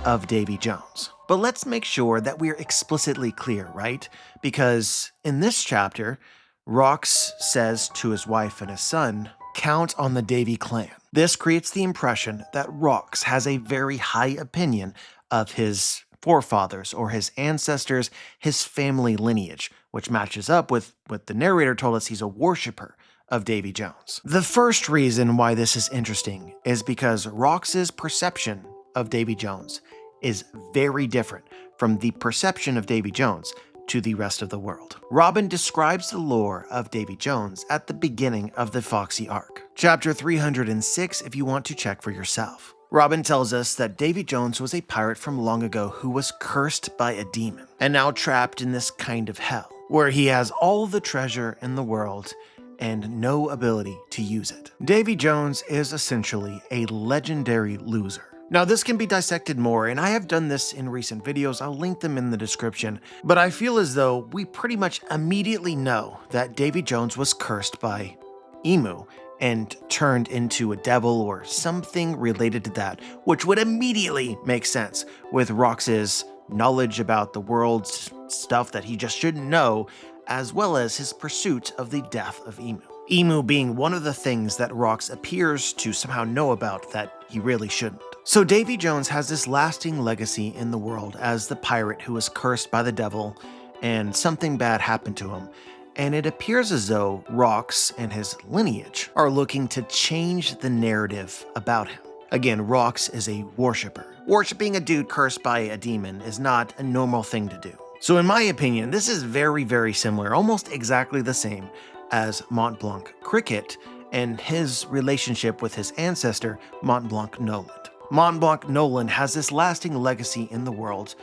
of Davy Jones. But let's make sure that we're explicitly clear, right? Because in this chapter, Rox says to his wife and his son, "Count on the Davy clan." This creates the impression that Rox has a very high opinion of his forefathers or his ancestors, his family lineage, which matches up with what the narrator told us he's a worshiper of Davy Jones. The first reason why this is interesting is because Rox's perception of Davy Jones is very different from the perception of Davy Jones to the rest of the world. Robin describes the lore of Davy Jones at the beginning of the Foxy arc. Chapter 306 if you want to check for yourself. Robin tells us that Davy Jones was a pirate from long ago who was cursed by a demon and now trapped in this kind of hell, where he has all the treasure in the world and no ability to use it. Davy Jones is essentially a legendary loser. Now this can be dissected more, and I have done this in recent videos, I'll link them in the description, but I feel as though we pretty much immediately know that Davy Jones was cursed by Imu and turned into a devil or something related to that, which would immediately make sense with Rox's knowledge about the world's stuff that he just shouldn't know, as well as his pursuit of the death of Imu. Imu being one of the things that Rox appears to somehow know about that he really shouldn't. So Davy Jones has this lasting legacy in the world as the pirate who was cursed by the devil and something bad happened to him. And it appears as though Rox and his lineage are looking to change the narrative about him. Again, Rox is a worshiper. Worshipping a dude cursed by a demon is not a normal thing to do. So in my opinion, this is very, very similar, almost exactly the same as Montbanc Cricket and his relationship with his ancestor, Montbanc Noland. Montbanc Noland has this lasting legacy in the world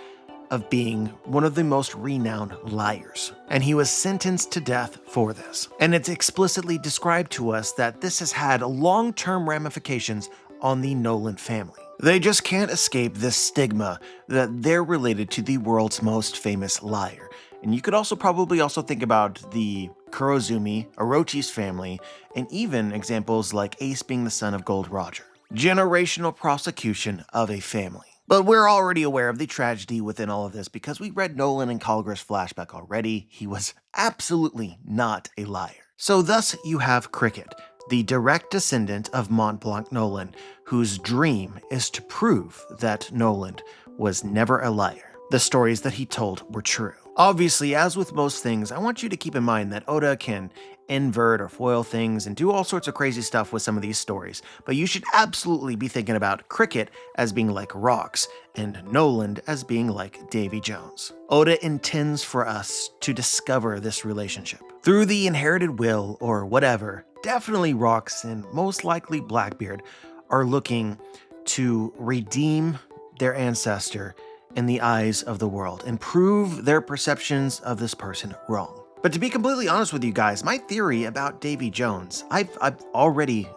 of being one of the most renowned liars, and he was sentenced to death for this. And it's explicitly described to us that this has had long-term ramifications on the Noland family. They just can't escape this stigma that they're related to the world's most famous liar. And you could also probably think about the Kurozumi, Orochi's family, and even examples like Ace being the son of Gold Roger. Generational prosecution of a family. But we're already aware of the tragedy within all of this because we read Nolan and Calgar's flashback already. He was absolutely not a liar. So thus you have Cricket, the direct descendant of Montbanc Noland, whose dream is to prove that Noland was never a liar. The stories that he told were true. Obviously, as with most things, I want you to keep in mind that Oda can invert or foil things and do all sorts of crazy stuff with some of these stories, but you should absolutely be thinking about Cricket as being like Rox and Noland as being like Davy Jones. Oda intends for us to discover this relationship. Through the inherited will or whatever, definitely Rox and most likely Blackbeard are looking to redeem their ancestor in the eyes of the world and prove their perceptions of this person wrong. But to be completely honest with you guys, my theory about Davy Jones, I've already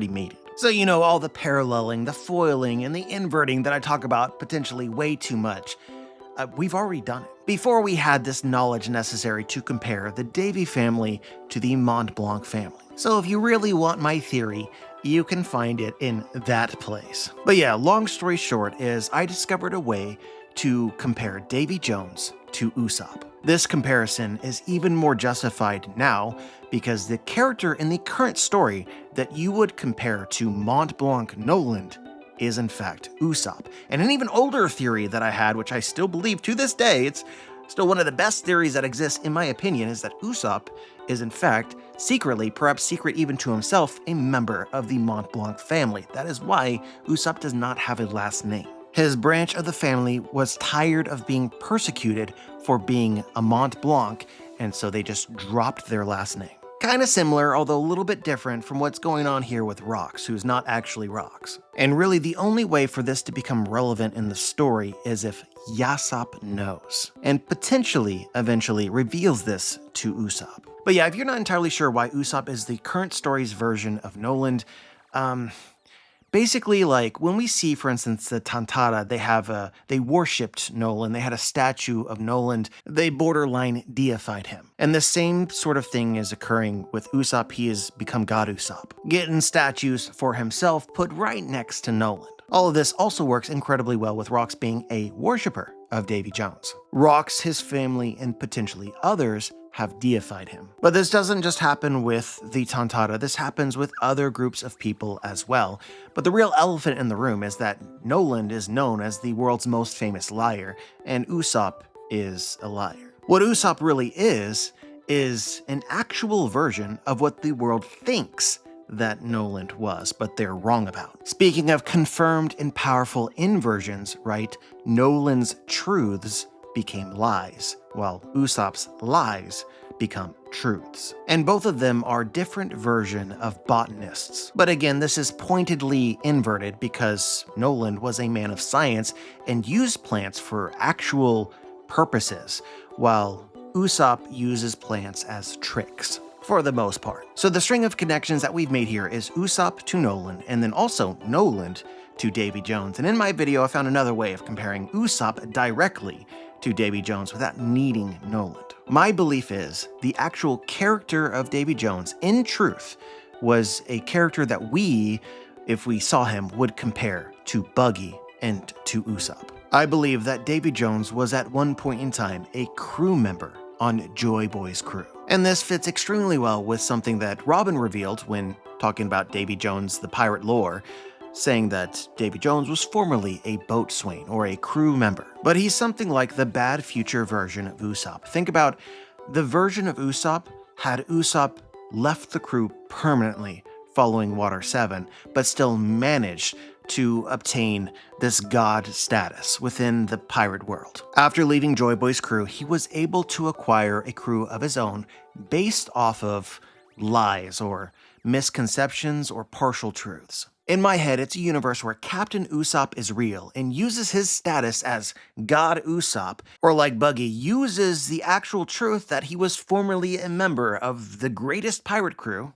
made it. So you know, all the paralleling, the foiling, and the inverting that I talk about potentially way too much, we've already done it. Before we had this knowledge necessary to compare the Davy family to the Montbanc family. So if you really want my theory, you can find it in that place. But yeah, long story short is I discovered a way to compare Davy Jones to Usopp. This comparison is even more justified now because the character in the current story that you would compare to Montbanc Noland is in fact Usopp. And an even older theory that I had, which I still believe to this day, it's still one of the best theories that exists in my opinion, is that Usopp is in fact secretly, perhaps secret even to himself, a member of the Montbanc family. That is why Usopp does not have a last name. His branch of the family was tired of being persecuted for being a Montbanc, and so they just dropped their last name. Kinda similar, although a little bit different from what's going on here with Rox, who's not actually Rox. And really the only way for this to become relevant in the story is if Usopp knows, and potentially eventually reveals this to Usopp. But yeah, if you're not entirely sure why Usopp is the current story's version of Noland, Basically, like when we see, for instance, the Tantara, they worshipped Noland, they had a statue of Noland, they borderline deified him. And the same sort of thing is occurring with Usopp. He has become God Usopp, getting statues for himself put right next to Noland. All of this also works incredibly well with Rox being a worshipper of Davy Jones. Rox, his family, and potentially others have deified him. But this doesn't just happen with the Tantara, this happens with other groups of people as well. But the real elephant in the room is that Noland is known as the world's most famous liar, and Usopp is a liar. What Usopp really is an actual version of what the world thinks that Noland was, but they're wrong about. Speaking of confirmed and powerful inversions, right? Noland's truths became lies, while Usopp's lies become truths. And both of them are different versions of botanists. But again, this is pointedly inverted because Noland was a man of science and used plants for actual purposes, while Usopp uses plants as tricks, for the most part. So the string of connections that we've made here is Usopp to Noland, and then also Noland to Davy Jones. And in my video, I found another way of comparing Usopp directly to Davy Jones without needing Noland. My belief is the actual character of Davy Jones, in truth, was a character that we, if we saw him, would compare to Buggy and to Usopp. I believe that Davy Jones was at one point in time a crew member on Joy Boy's crew. And this fits extremely well with something that Robin revealed when talking about Davy Jones, the pirate lore, saying that Davy Jones was formerly a boatswain or a crew member. But he's something like the bad future version of Usopp. Think about the version of Usopp had Usopp left the crew permanently following Water 7, but still managed to obtain this god status within the pirate world. After leaving Joy Boy's crew, he was able to acquire a crew of his own based off of lies or misconceptions or partial truths. In my head, it's a universe where Captain Usopp is real and uses his status as God Usopp, or like Buggy, uses the actual truth that he was formerly a member of the greatest pirate crew,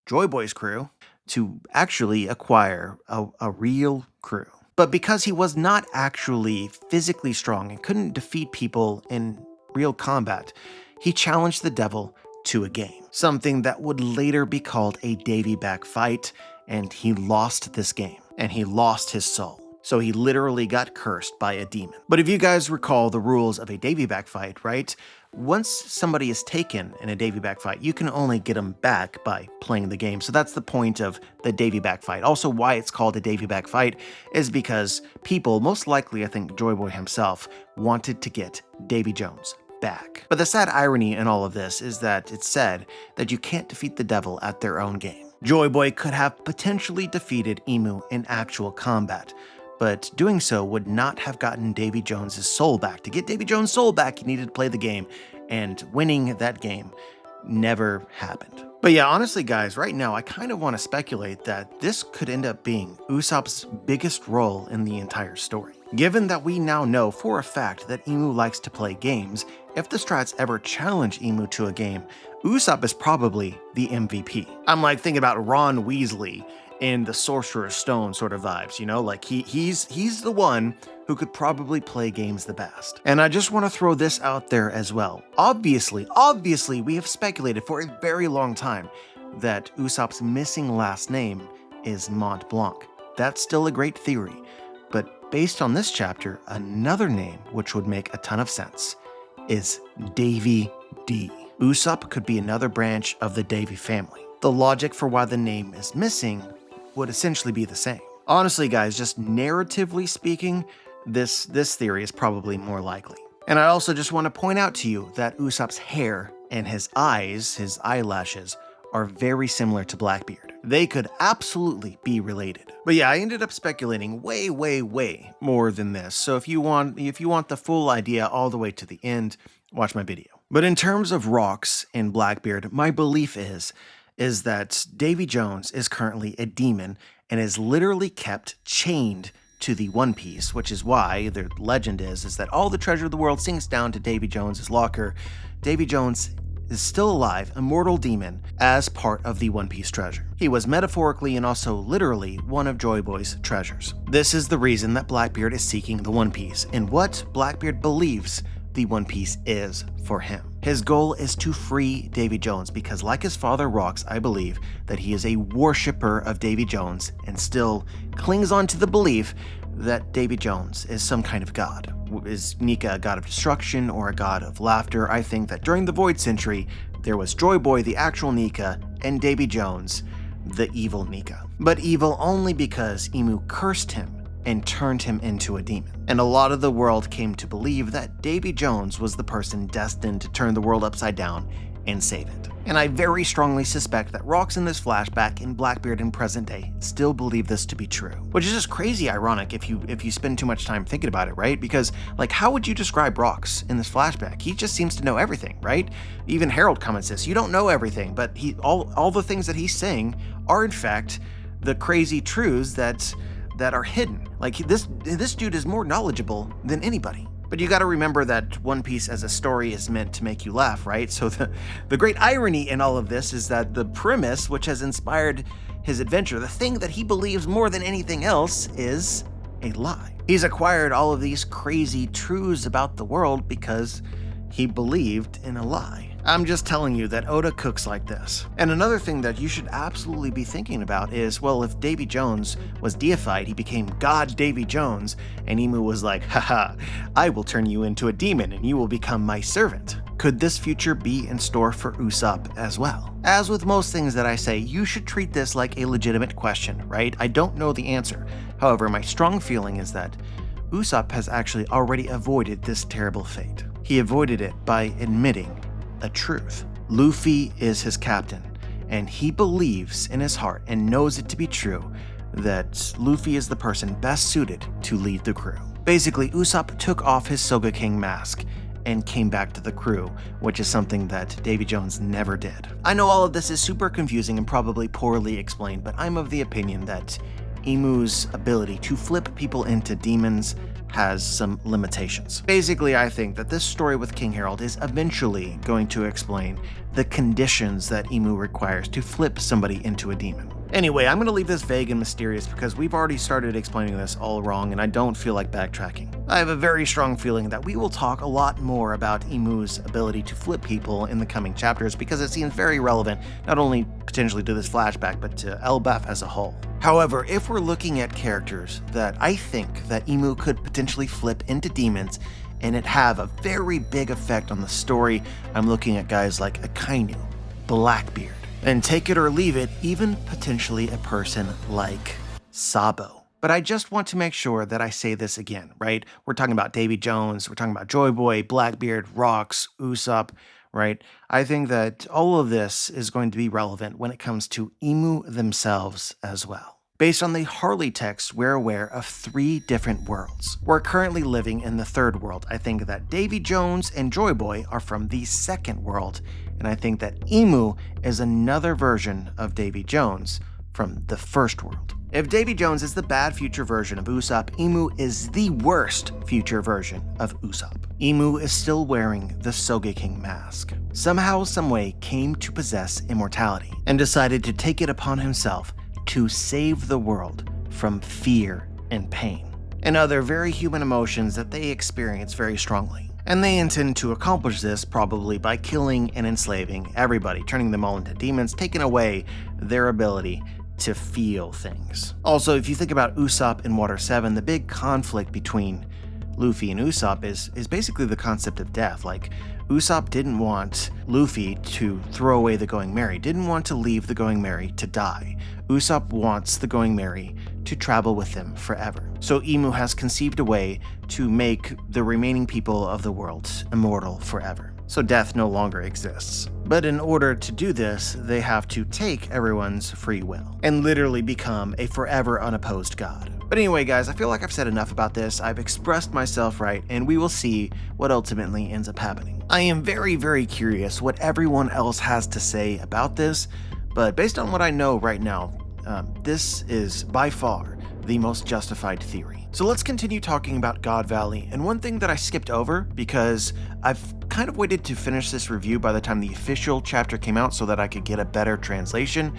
Joy Boy's crew, to actually acquire a real crew. But because he was not actually physically strong and couldn't defeat people in real combat, he challenged the devil to a game, something that would later be called a Davy back fight, and he lost this game, and he lost his soul. So he literally got cursed by a demon. But if you guys recall the rules of a Davy back fight, right? Once somebody is taken in a Davy back fight, you can only get them back by playing the game. So that's the point of the Davy back fight. Also, why it's called a Davy back fight is because people, most likely I think Joy Boy himself, wanted to get Davy Jones back. But the sad irony in all of this is that it's said that you can't defeat the devil at their own game. Joy Boy could have potentially defeated Imu in actual combat, but doing so would not have gotten Davy Jones' soul back. To get Davy Jones' soul back, he needed to play the game, and winning that game never happened. But yeah, honestly guys, right now I kind of want to speculate that this could end up being Usopp's biggest role in the entire story. Given that we now know for a fact that Imu likes to play games, if the Strats ever challenge Imu to a game, Usopp is probably the MVP. I'm like thinking about Ron Weasley in the Sorcerer's Stone sort of vibes, you know, like he's the one who could probably play games the best. And I just want to throw this out there as well. Obviously, we have speculated for a very long time that Usopp's missing last name is Montbanc. That's still a great theory, but based on this chapter, another name which would make a ton of sense is Davy D. Usopp could be another branch of the Davy family. The logic for why the name is missing would essentially be the same. Honestly guys, just narratively speaking, this theory is probably more likely. And I also just want to point out to you that Usopp's hair and his eyes, his eyelashes, are very similar to Blackbeard. They could absolutely be related. But yeah, I ended up speculating way more than this. So if you want the full idea all the way to the end, watch my video. But in terms of Rox and Blackbeard, my belief is that Davy Jones is currently a demon and is literally kept chained to the One Piece, which is why the legend is that all the treasure of the world sinks down to Davy Jones's locker. Davy Jones is still alive, immortal demon, as part of the One Piece treasure. He was metaphorically and also literally one of Joy Boy's treasures. This is the reason that Blackbeard is seeking the One Piece, and what Blackbeard believes the One Piece is for him. His goal is to free Davy Jones because, like his father Rocks, I believe that he is a worshipper of Davy Jones and still clings on to the belief that Davy Jones is some kind of god. Is Nika a god of destruction or a god of laughter? I think that during the Void Century, there was Joy Boy, the actual Nika, and Davy Jones, the evil Nika. But evil only because Imu cursed him and turned him into a demon. And a lot of the world came to believe that Davy Jones was the person destined to turn the world upside down and save it. And I very strongly suspect that Rocks in this flashback and Blackbeard in present day still believe this to be true. Which is just crazy ironic if you spend too much time thinking about it, right? Because, like, how would you describe Rocks in this flashback? He just seems to know everything, right? Even Harald comments this, you don't know everything, but all the things that he's saying are in fact the crazy truths that are hidden. Like, this dude is more knowledgeable than anybody. But you gotta remember that One Piece as a story is meant to make you laugh, right? So the great irony in all of this is that the premise which has inspired his adventure, the thing that he believes more than anything else, is a lie. He's acquired all of these crazy truths about the world because he believed in a lie. I'm just telling you that Oda cooks like this. And another thing that you should absolutely be thinking about is, well, if Davy Jones was deified, he became God Davy Jones, and Imu was like, haha, I will turn you into a demon and you will become my servant. Could this future be in store for Usopp as well? As with most things that I say, you should treat this like a legitimate question, right? I don't know the answer. However, my strong feeling is that Usopp has actually already avoided this terrible fate. He avoided it by admitting a truth. Luffy is his captain, and he believes in his heart and knows it to be true that Luffy is the person best suited to lead the crew. Basically, Usopp took off his Soga King mask and came back to the crew, which is something that Davy Jones never did. I know all of this is super confusing and probably poorly explained, but I'm of the opinion that Imu's ability to flip people into demons has some limitations. Basically, I think that this story with King Harald is eventually going to explain the conditions that Imu requires to flip somebody into a demon. Anyway, I'm going to leave this vague and mysterious because we've already started explaining this all wrong and I don't feel like backtracking. I have a very strong feeling that we will talk a lot more about Imu's ability to flip people in the coming chapters because it seems very relevant, not only potentially to this flashback, but to Elbaf as a whole. However, if we're looking at characters that I think that Imu could potentially flip into demons and it have a very big effect on the story, I'm looking at guys like Akainu, Blackbeard, and take it or leave it, even potentially a person like Sabo. But I just want to make sure that I say this again, right? We're talking about Davy Jones, we're talking about Joy Boy, Blackbeard, Rocks, Usopp, right? I think that all of this is going to be relevant when it comes to Imu themselves as well. Based on the Harley text, we're aware of 3 different worlds. We're currently living in the 3rd world. I think that Davy Jones and Joy Boy are from the 2nd world, and I think that Imu is another version of Davy Jones from the 1st world. If Davy Jones is the bad future version of Usopp, Imu is the worst future version of Usopp. Imu is still wearing the Soga King mask. Somehow, someway came to possess immortality and decided to take it upon himself to save the world from fear and pain and other very human emotions that they experience very strongly. And they intend to accomplish this probably by killing and enslaving everybody, turning them all into demons, taking away their ability to feel things. Also, if you think about Usopp in Water 7, the big conflict between Luffy and Usopp is basically the concept of death. Like, Usopp didn't want Luffy to throw away the Going Merry, didn't want to leave the Going Merry to die. Usopp wants the Going Merry to travel with him forever. So Imu has conceived a way to make the remaining people of the world immortal forever. So death no longer exists. But in order to do this, they have to take everyone's free will and literally become a forever unopposed god. But anyway, guys, I feel like I've said enough about this. I've expressed myself right, and we will see what ultimately ends up happening. I am very, very curious what everyone else has to say about this, but based on what I know right now, this is by far the most justified theory. So let's continue talking about God Valley, and one thing that I skipped over because I've kind of waited to finish this review by the time the official chapter came out so that I could get a better translation.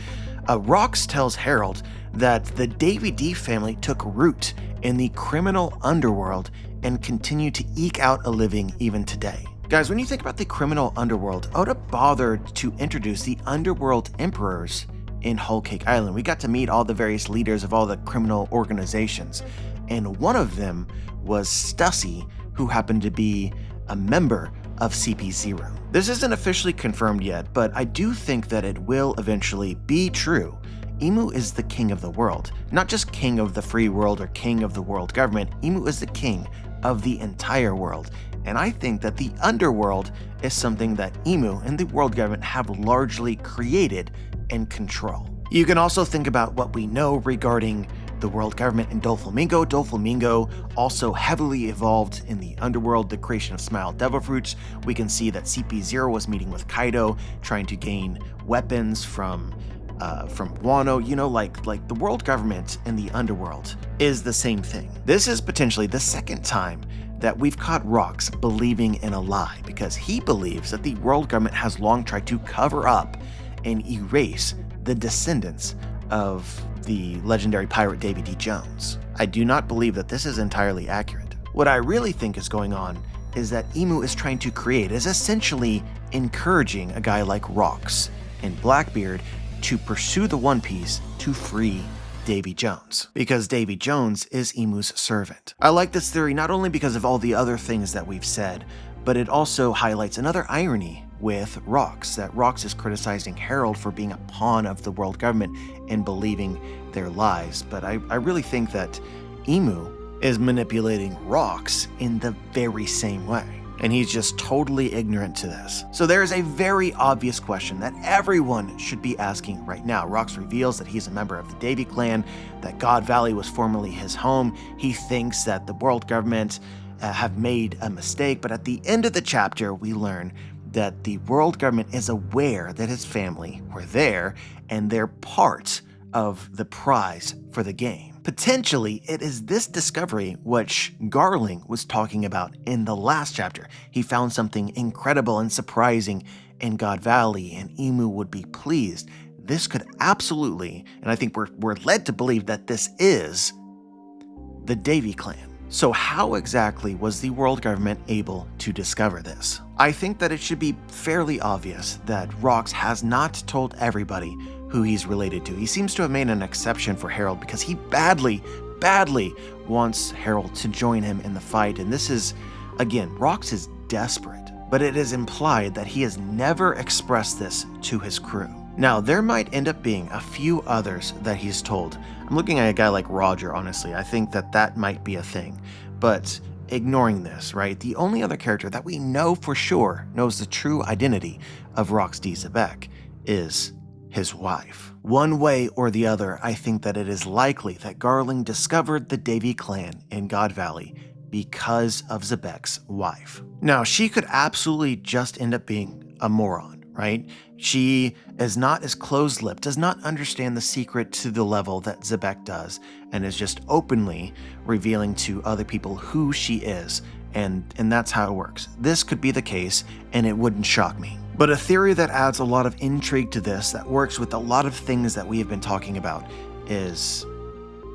Rox tells Harald that the Davy D family took root in the criminal underworld and continue to eke out a living even today. Guys, when you think about the criminal underworld, Oda bothered to introduce the underworld emperors in Whole Cake Island. We got to meet all the various leaders of all the criminal organizations, and one of them was Stussy, who happened to be a member of CP0. This isn't officially confirmed yet, but I do think that it will eventually be true. Imu is the king of the world, not just king of the free world or king of the world government. Imu is the king of the entire world, and I think that the underworld is something that Imu and the world government have largely created and control. You can also think about what we know regarding the world government in Doflamingo. Doflamingo also heavily evolved in the underworld, the creation of Smile Devil Fruits. We can see that CP0 was meeting with Kaido, trying to gain weapons from Wano. You know, like the world government and the underworld is the same thing. This is potentially the second time that we've caught Rox believing in a lie, because he believes that the world government has long tried to cover up and erase the descendants of the legendary pirate Davy D. Jones. I do not believe that this is entirely accurate. What I really think is going on is that Imu is trying to create, is essentially encouraging a guy like Rox and Blackbeard to pursue the One Piece to free Davy Jones, because Davy Jones is Imu's servant. I like this theory not only because of all the other things that we've said, but it also highlights another irony with Rox, that Rox is criticizing Harald for being a pawn of the world government and believing their lies. But I really think that Imu is manipulating Rox in the very same way, and he's just totally ignorant to this. So there is a very obvious question that everyone should be asking right now. Rox reveals that he's a member of the Davy clan, that God Valley was formerly his home. He thinks that the world government have made a mistake, but at the end of the chapter, we learn that the world government is aware that his family were there and they're part of the prize for the game. Potentially, it is this discovery which Garling was talking about in the last chapter. He found something incredible and surprising in God Valley, and Imu would be pleased. This could absolutely, and I think we're led to believe that this is the Davy clan. So how exactly was the world government able to discover this? I think that it should be fairly obvious that Rox has not told everybody who he's related to. He seems to have made an exception for Harald because he badly wants Harald to join him in the fight. And this is, again, Rox is desperate, but it is implied that he has never expressed this to his crew. Now, there might end up being a few others that he's told. I'm looking at a guy like Roger, honestly. I think that might be a thing. But ignoring this, right, the only other character that we know for sure knows the true identity of Rox D. Xebec is his wife. One way or the other, I think that it is likely that Garling discovered the Davy clan in God Valley because of Xebec's wife. Now, she could absolutely just end up being a moron, right? She is not as closed-lipped, does not understand the secret to the level that Xebec does, and is just openly revealing to other people who she is, and that's how it works. This could be the case, and it wouldn't shock me. But a theory that adds a lot of intrigue to this, that works with a lot of things that we have been talking about, is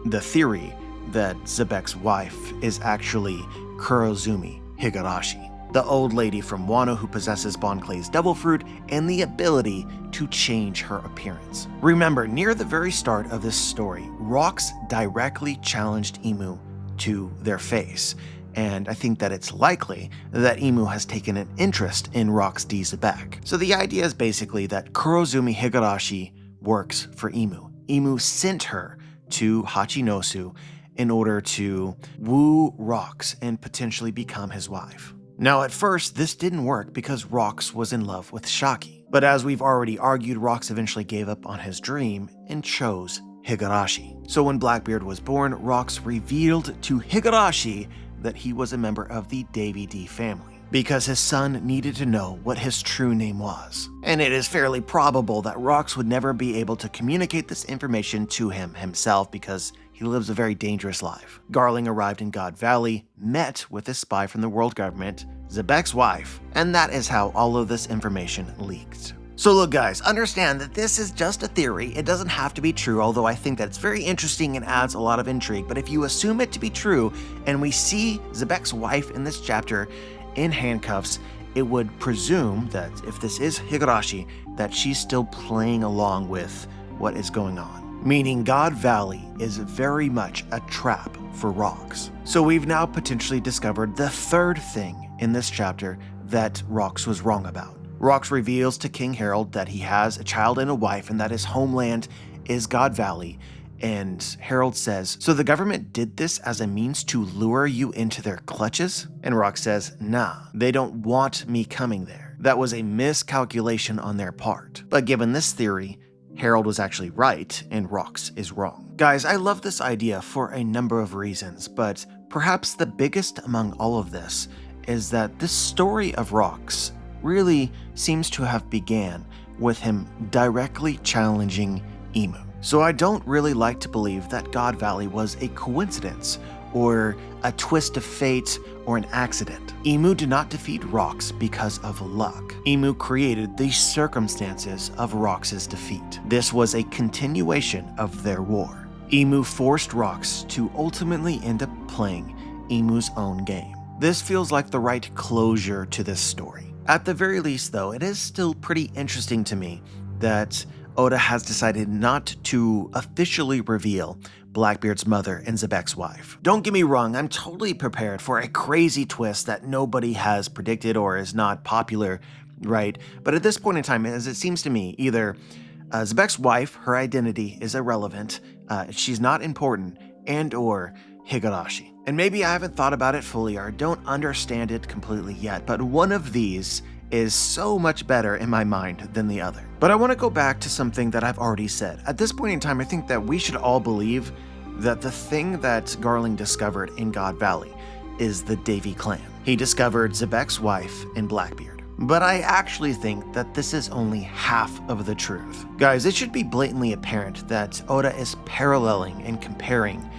the theory that Xebec's wife is actually Kurozumi Higurashi, the old lady from Wano who possesses Bon Clay's devil fruit and the ability to change her appearance. Remember, near the very start of this story, Rox directly challenged Imu to their face, and I think that it's likely that Imu has taken an interest in Rox D. Xebec. So the idea is basically that Kurozumi Higurashi works for Imu. Imu sent her to Hachinosu in order to woo Rox and potentially become his wife. Now, at first, this didn't work because Rox was in love with Shakky. But as we've already argued, Rox eventually gave up on his dream and chose Higurashi. So when Blackbeard was born, Rox revealed to Higurashi that he was a member of the Davy D family, because his son needed to know what his true name was. And it is fairly probable that Rox would never be able to communicate this information to him himself because he lives a very dangerous life. Garling arrived in God Valley, met with a spy from the world government, Zebek's wife, and that is how all of this information leaked. So look guys, understand that this is just a theory. It doesn't have to be true, although I think that it's very interesting and adds a lot of intrigue. But if you assume it to be true, and we see Zebek's wife in this chapter in handcuffs, it would presume that if this is Higurashi, that she's still playing along with what is going on. Meaning God Valley is very much a trap for Rocks. So we've now potentially discovered the third thing in this chapter that Rocks was wrong about. Rocks reveals to King Harald that he has a child and a wife and that his homeland is God Valley. And Harald says, so the government did this as a means to lure you into their clutches? And Rocks says, nah, they don't want me coming there. That was a miscalculation on their part. But given this theory, Harald was actually right and Rocks is wrong. Guys, I love this idea for a number of reasons, but perhaps the biggest among all of this is that this story of Rocks really seems to have began with him directly challenging Imu. So I don't really like to believe that God Valley was a coincidence or a twist of fate or an accident. Imu did not defeat Rocks because of luck. Imu created the circumstances of Rocks' defeat. This was a continuation of their war. Imu forced Rocks to ultimately end up playing Imu's own game. This feels like the right closure to this story. At the very least though, it is still pretty interesting to me that Oda has decided not to officially reveal Blackbeard's mother and Zebek's wife. Don't get me wrong, I'm totally prepared for a crazy twist that nobody has predicted or is not popular, right? But at this point in time, as it seems to me, either Zebek's wife, her identity is irrelevant, she's not important, and or Higurashi. And maybe I haven't thought about it fully or don't understand it completely yet, but one of these is so much better in my mind than the other. But I want to go back to something that I've already said. At this point in time, I think that we should all believe that the thing that Garling discovered in God Valley is the Davy clan. He discovered Zebek's wife in Blackbeard. But I actually think that this is only half of the truth. Guys, it should be blatantly apparent that Oda is paralleling and comparing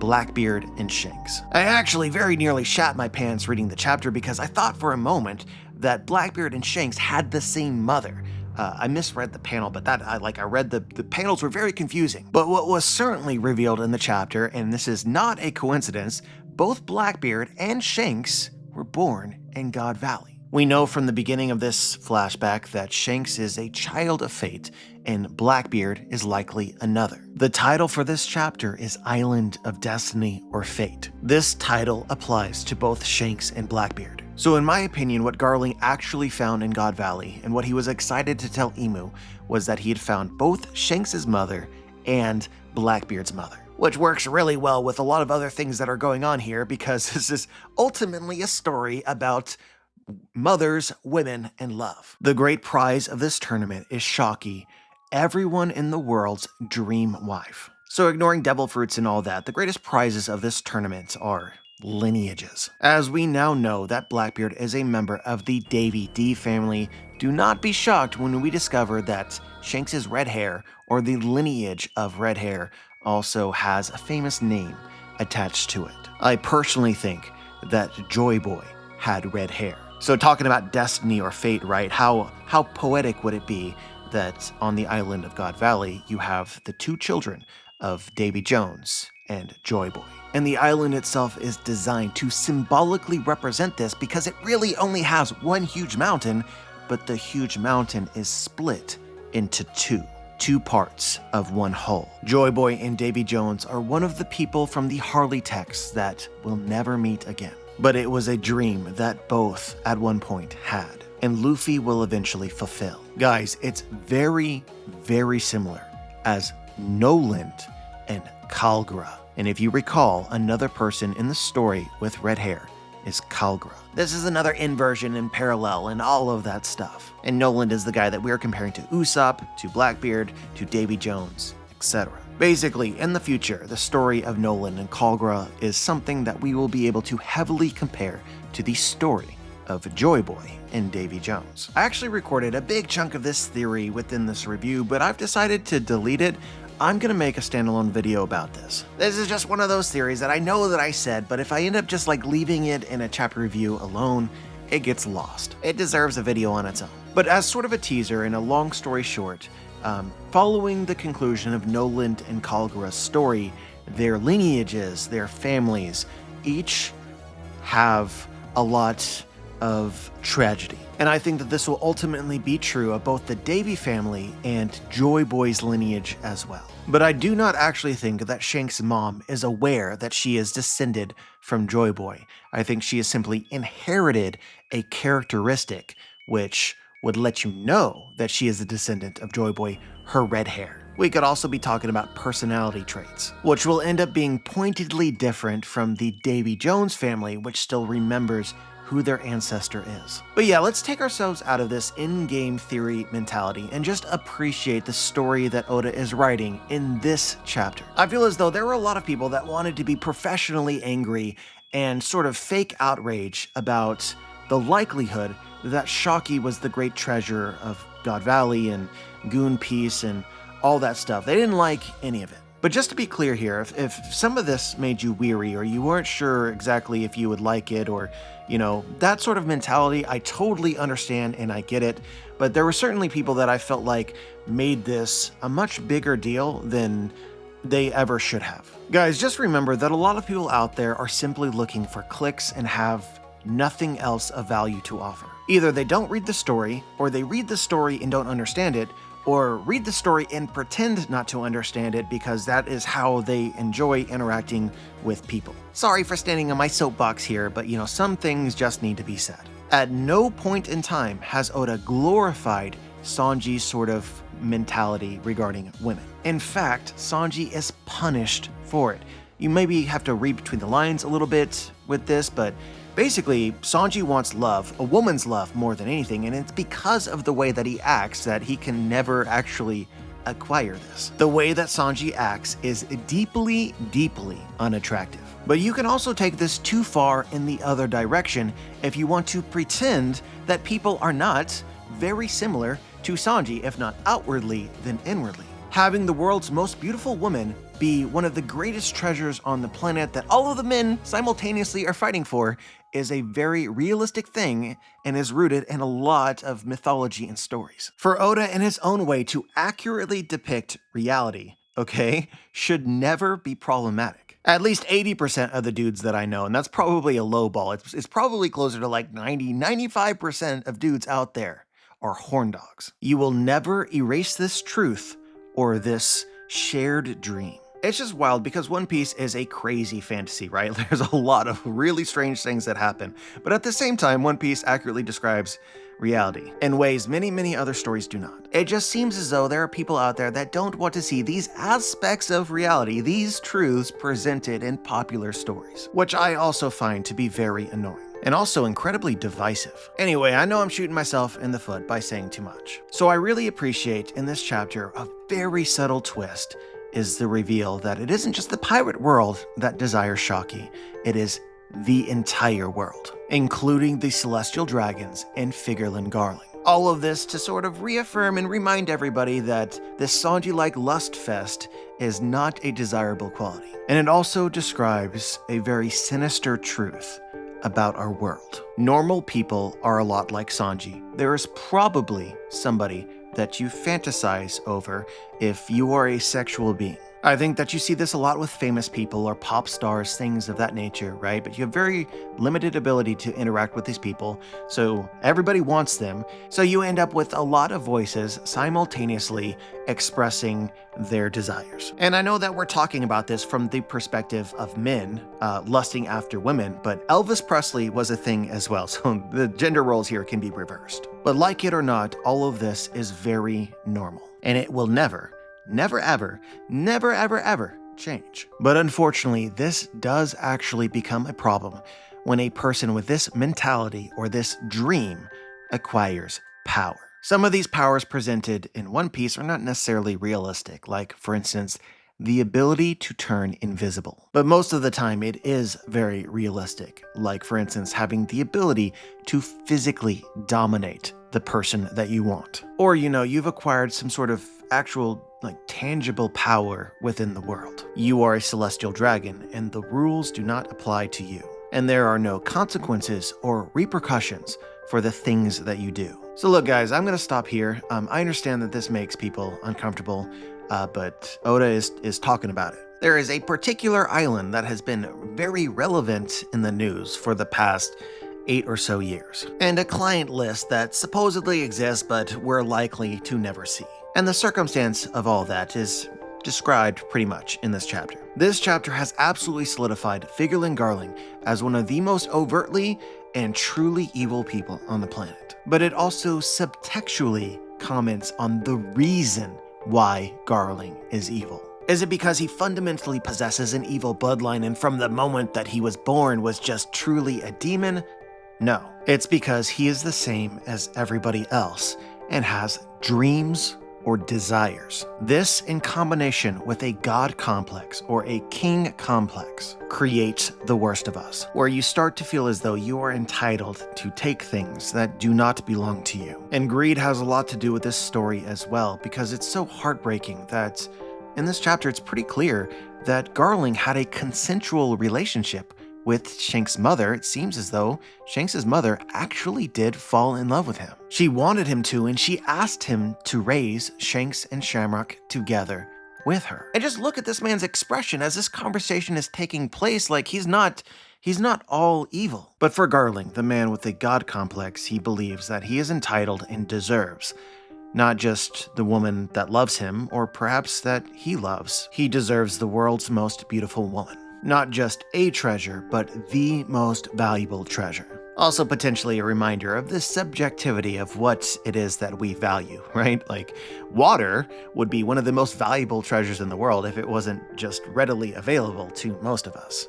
Blackbeard and Shanks. I actually very nearly shat my pants reading the chapter because I thought for a moment that Blackbeard and Shanks had the same mother. I misread the panel, but I read the panels were very confusing. But what was certainly revealed in the chapter, and this is not a coincidence, both Blackbeard and Shanks were born in God Valley. We know from the beginning of this flashback that Shanks is a child of fate and Blackbeard is likely another. The title for this chapter is Island of Destiny or Fate. This title applies to both Shanks and Blackbeard. So in my opinion, what Garling actually found in God Valley and what he was excited to tell Imu was that he had found both Shanks' mother and Blackbeard's mother, which works really well with a lot of other things that are going on here because this is ultimately a story about mothers, women, and love. The great prize of this tournament is Shakky, everyone in the world's dream wife. So ignoring devil fruits and all that, the greatest prizes of this tournament are lineages. As we now know that Blackbeard is a member of the Davy D family, do not be shocked when we discover that Shanks' red hair, or the lineage of red hair, also has a famous name attached to it. I personally think that Joy Boy had red hair. So talking about destiny or fate, right? How poetic would it be that on the island of God Valley, you have the two children of Davy Jones and Joy Boy. And the island itself is designed to symbolically represent this because it really only has one huge mountain, but the huge mountain is split into two parts of one whole. Joy Boy and Davy Jones are one of the people from the Harley texts that will never meet again. But it was a dream that both at one point had, and Luffy will eventually fulfill. Guys, it's very, very similar as Noland and Kalgra. And if you recall, another person in the story with red hair is Kalgra. This is another inversion and parallel and all of that stuff. And Noland is the guy that we are comparing to Usopp, to Blackbeard, to Davy Jones, etc. Basically, in the future, the story of Noland and Kalgra is something that we will be able to heavily compare to the story of Joy Boy and Davy Jones. I actually recorded a big chunk of this theory within this review, but I've decided to delete it. I'm gonna make a standalone video about this. This is just one of those theories that I know that I said, but if I end up just like leaving it in a chapter review alone, it gets lost. It deserves a video on its own. But as sort of a teaser and a long story short, following the conclusion of Noland and Kalgara's story, their lineages, their families, each have a lot of tragedy. And I think that this will ultimately be true of both the Davy family and Joy Boy's lineage as well. But I do not actually think that Shanks' mom is aware that she is descended from Joy Boy. I think she has simply inherited a characteristic which would let you know that she is a descendant of Joy Boy, her red hair. We could also be talking about personality traits, which will end up being pointedly different from the Davy Jones family, which still remembers who their ancestor is. But yeah, let's take ourselves out of this in-game theory mentality and just appreciate the story that Oda is writing in this chapter. I feel as though there were a lot of people that wanted to be professionally angry and sort of fake outrage about the likelihood that Shakky was the great treasure of God Valley and Goon Peace and all that stuff. They didn't like any of it. But just to be clear here, if some of this made you weary or you weren't sure exactly if you would like it or, you know, that sort of mentality, I totally understand and I get it. But there were certainly people that I felt like made this a much bigger deal than they ever should have. Guys, just remember that a lot of people out there are simply looking for clicks and have nothing else of value to offer. Either they don't read the story, or they read the story and don't understand it, or read the story and pretend not to understand it because that is how they enjoy interacting with people. Sorry for standing on my soapbox here, but you know, some things just need to be said. At no point in time has Oda glorified Sanji's sort of mentality regarding women. In fact, Sanji is punished for it. You maybe have to read between the lines a little bit with this, but basically, Sanji wants love, a woman's love more than anything, and it's because of the way that he acts that he can never actually acquire this. The way that Sanji acts is deeply, deeply unattractive. But you can also take this too far in the other direction if you want to pretend that people are not very similar to Sanji, if not outwardly, then inwardly. Having the world's most beautiful woman be one of the greatest treasures on the planet that all of the men simultaneously are fighting for is a very realistic thing and is rooted in a lot of mythology and stories. For Oda in his own way to accurately depict reality, okay, should never be problematic. At least 80% of the dudes that I know, and that's probably a low ball, it's probably closer to like 95% of dudes out there are horn dogs. You will never erase this truth or this shared dream. It's just wild because One Piece is a crazy fantasy, right? There's a lot of really strange things that happen, but at the same time, One Piece accurately describes reality in ways many other stories do not. It just seems as though there are people out there that don't want to see these aspects of reality, these truths presented in popular stories, which I also find to be very annoying and also incredibly divisive. Anyway, I know I'm shooting myself in the foot by saying too much. So I really appreciate in this chapter a very subtle twist is the reveal that it isn't just the pirate world that desires Shakky, it is the entire world, including the celestial dragons and Figureland Garling. All of this to sort of reaffirm and remind everybody that this Sanji-like lust fest is not a desirable quality. And it also describes a very sinister truth about our world. Normal people are a lot like Sanji. There is probably somebody that you fantasize over if you are a sexual being. I think that you see this a lot with famous people or pop stars, things of that nature, right? But you have very limited ability to interact with these people, so everybody wants them. So you end up with a lot of voices simultaneously expressing their desires. And I know that we're talking about this from the perspective of men lusting after women, but Elvis Presley was a thing as well, so the gender roles here can be reversed. But like it or not, all of this is very normal, and it will never ever change. But unfortunately, this does actually become a problem when a person with this mentality or this dream acquires power. Some of these powers presented in One Piece are not necessarily realistic, like, for instance, the ability to turn invisible. But most of the time it is very realistic, like, for instance, having the ability to physically dominate the person that you want. Or, you know, you've acquired some sort of actual tangible power within the world. You are a celestial dragon, and the rules do not apply to you. And there are no consequences or repercussions for the things that you do. So look, guys, I'm gonna stop here. I understand that this makes people uncomfortable, but Oda is talking about it. There is a particular island that has been very relevant in the news for the past 8 or so years, and a client list that supposedly exists but we're likely to never see. And the circumstance of all that is described pretty much in this chapter. This chapter has absolutely solidified Figurlin Garling as one of the most overtly and truly evil people on the planet. But it also subtextually comments on the reason why Garling is evil. Is it because he fundamentally possesses an evil bloodline and from the moment that he was born was just truly a demon? No. It's because he is the same as everybody else and has dreams or desires. This, in combination with a god complex or a king complex, creates the worst of us, where you start to feel as though you are entitled to take things that do not belong to you. And greed has a lot to do with this story as well, because it's so heartbreaking that in this chapter it's pretty clear that Garling had a consensual relationship with Shanks' mother. It seems as though Shanks' mother actually did fall in love with him. She wanted him to, and she asked him to raise Shanks and Shamrock together with her. And just look at this man's expression as this conversation is taking place, like he's not all evil. But for Garling, the man with the god complex, he believes that he is entitled and deserves not just the woman that loves him, or perhaps that he loves. He deserves the world's most beautiful woman. Not just a treasure, but the most valuable treasure. Also potentially a reminder of the subjectivity of what it is that we value, right? Like, water would be one of the most valuable treasures in the world if it wasn't just readily available to most of us.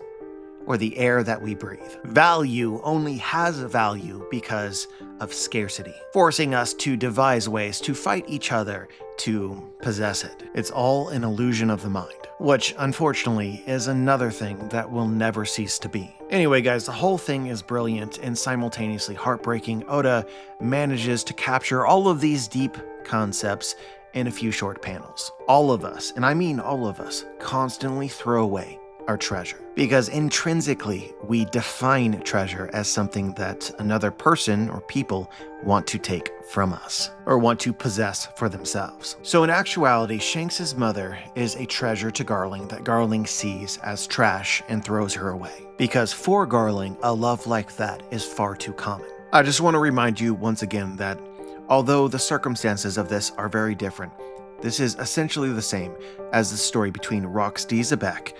Or the air that we breathe. Value only has a value because of scarcity, forcing us to devise ways to fight each other to possess it. It's all an illusion of the mind, which unfortunately is another thing that will never cease to be. Anyway, guys, the whole thing is brilliant and simultaneously heartbreaking. Oda manages to capture all of these deep concepts in a few short panels. All of us, and I mean all of us, constantly throw away our treasure, because intrinsically we define treasure as something that another person or people want to take from us or want to possess for themselves. So in actuality, Shanks' mother is a treasure to Garling that Garling sees as trash and throws her away, because for Garling, a love like that is far too common. I just want to remind you once again that although the circumstances of this are very different, this is essentially the same as the story between Rox D. Zebek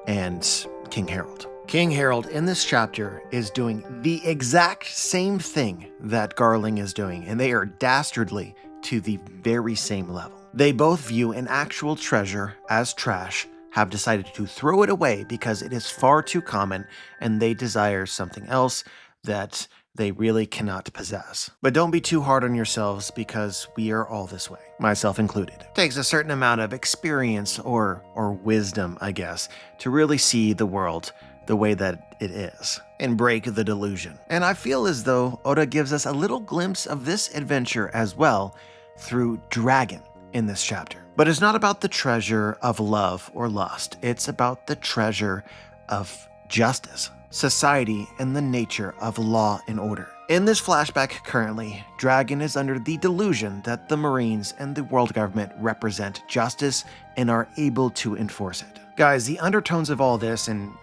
and King Harald. King Harald in this chapter is doing the exact same thing that Garling is doing, and they are dastardly to the very same level. They both view an actual treasure as trash, have decided to throw it away because it is far too common, and they desire something else that they really cannot possess. But don't be too hard on yourselves, because we are all this way, myself included. It takes a certain amount of experience or wisdom, I guess, to really see the world the way that it is and break the delusion. And I feel as though Oda gives us a little glimpse of this adventure as well through Dragon in this chapter. But it's not about the treasure of love or lust. It's about the treasure of justice, society, and the nature of law and order. In this flashback currently, Dragon is under the delusion that the Marines and the world government represent justice and are able to enforce it. Guys, the undertones of all this, and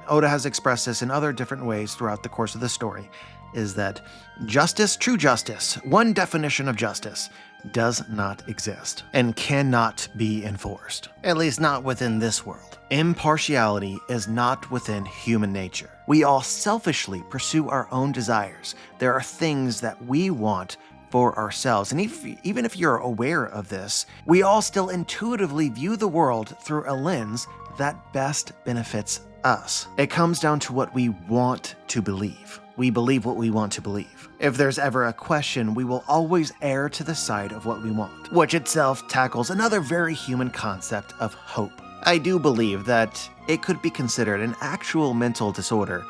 Oda has expressed this in other different ways throughout the course of the story, is that justice, true justice, one definition of justice, does not exist and cannot be enforced. At least not within this world. Impartiality is not within human nature. We all selfishly pursue our own desires. There are things that we want for ourselves. And even if you're aware of this, we all still intuitively view the world through a lens that best benefits us. It comes down to what we want to believe. We believe what we want to believe. If there's ever a question, we will always err to the side of what we want, which itself tackles another very human concept of hope. I do believe that it could be considered an actual mental disorder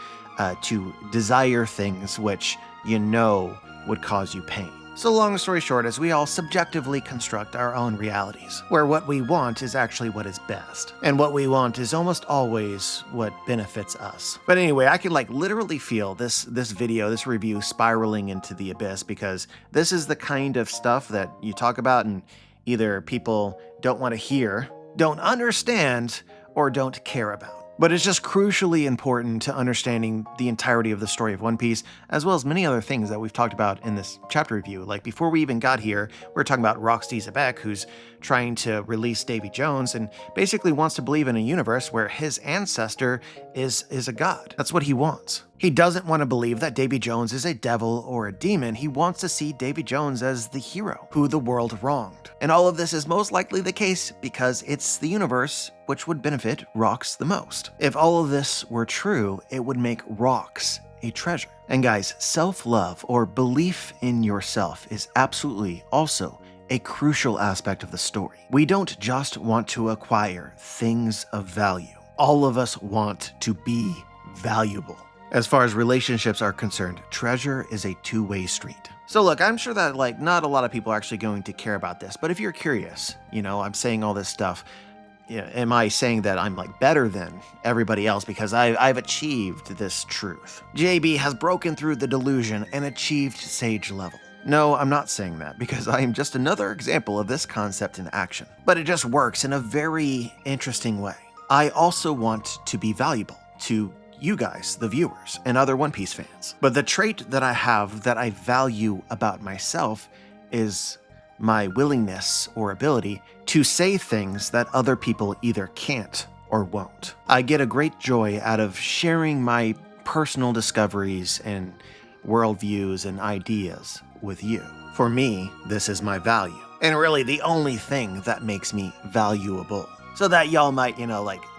to desire things which you know would cause you pain. So long story short is we all subjectively construct our own realities, where what we want is actually what is best. And what we want is almost always what benefits us. But anyway, I can literally feel this review spiraling into the abyss, because this is the kind of stuff that you talk about and either people don't want to hear, don't understand, or don't care about. But it's just crucially important to understanding the entirety of the story of One Piece, as well as many other things that we've talked about in this chapter review. Like before we even got here, we were talking about Roxy Zebek, who's trying to release Davy Jones and basically wants to believe in a universe where his ancestor is a god. That's what he wants. He doesn't want to believe that Davy Jones is a devil or a demon. He wants to see Davy Jones as the hero who the world wronged. And all of this is most likely the case because it's the universe which would benefit Rox the most. If all of this were true, it would make Rox a treasure. And guys, self-love or belief in yourself is absolutely also a crucial aspect of the story. We don't just want to acquire things of value. All of us want to be valuable. As far as relationships are concerned, treasure is a two-way street. So look, I'm sure that not a lot of people are actually going to care about this, but if you're curious, I'm saying all this stuff, am I saying that I'm better than everybody else because I've achieved this truth? JB has broken through the delusion and achieved sage level. No, I'm not saying that because I am just another example of this concept in action. But it just works in a very interesting way. I also want to be valuable to you guys, the viewers, and other One Piece fans. But the trait that I have that I value about myself is my willingness or ability to say things that other people either can't or won't. I get a great joy out of sharing my personal discoveries and worldviews and ideas with you. For me, this is my value, and really the only thing that makes me valuable. So that y'all might,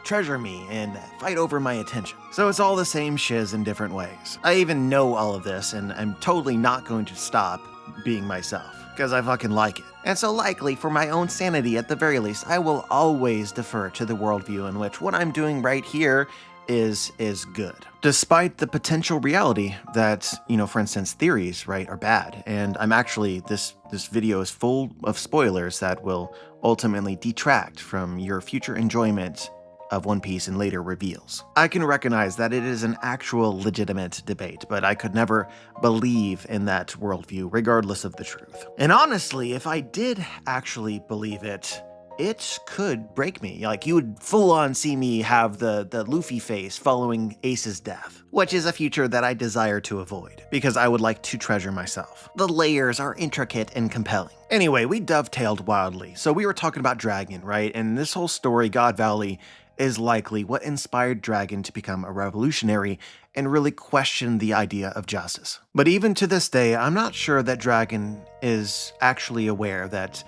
treasure me and fight over my attention. So it's all the same shiz in different ways. I even know all of this, and I'm totally not going to stop being myself, because I fucking like it. And so likely, for my own sanity at the very least, I will always defer to the worldview in which what I'm doing right here is good. Despite the potential reality that, for instance, theories, are bad. And I'm actually, this video is full of spoilers that will ultimately detract from your future enjoyment of One Piece and later reveals. I can recognize that it is an actual legitimate debate, but I could never believe in that worldview regardless of the truth. And honestly, if I did actually believe it, it could break me. You would full on see me have the Luffy face following Ace's death, which is a future that I desire to avoid, because I would like to treasure myself. The layers are intricate and compelling. Anyway, we dovetailed wildly. So we were talking about Dragon, right? And this whole story, God Valley, is likely what inspired Dragon to become a revolutionary and really question the idea of justice. But even to this day, I'm not sure that Dragon is actually aware that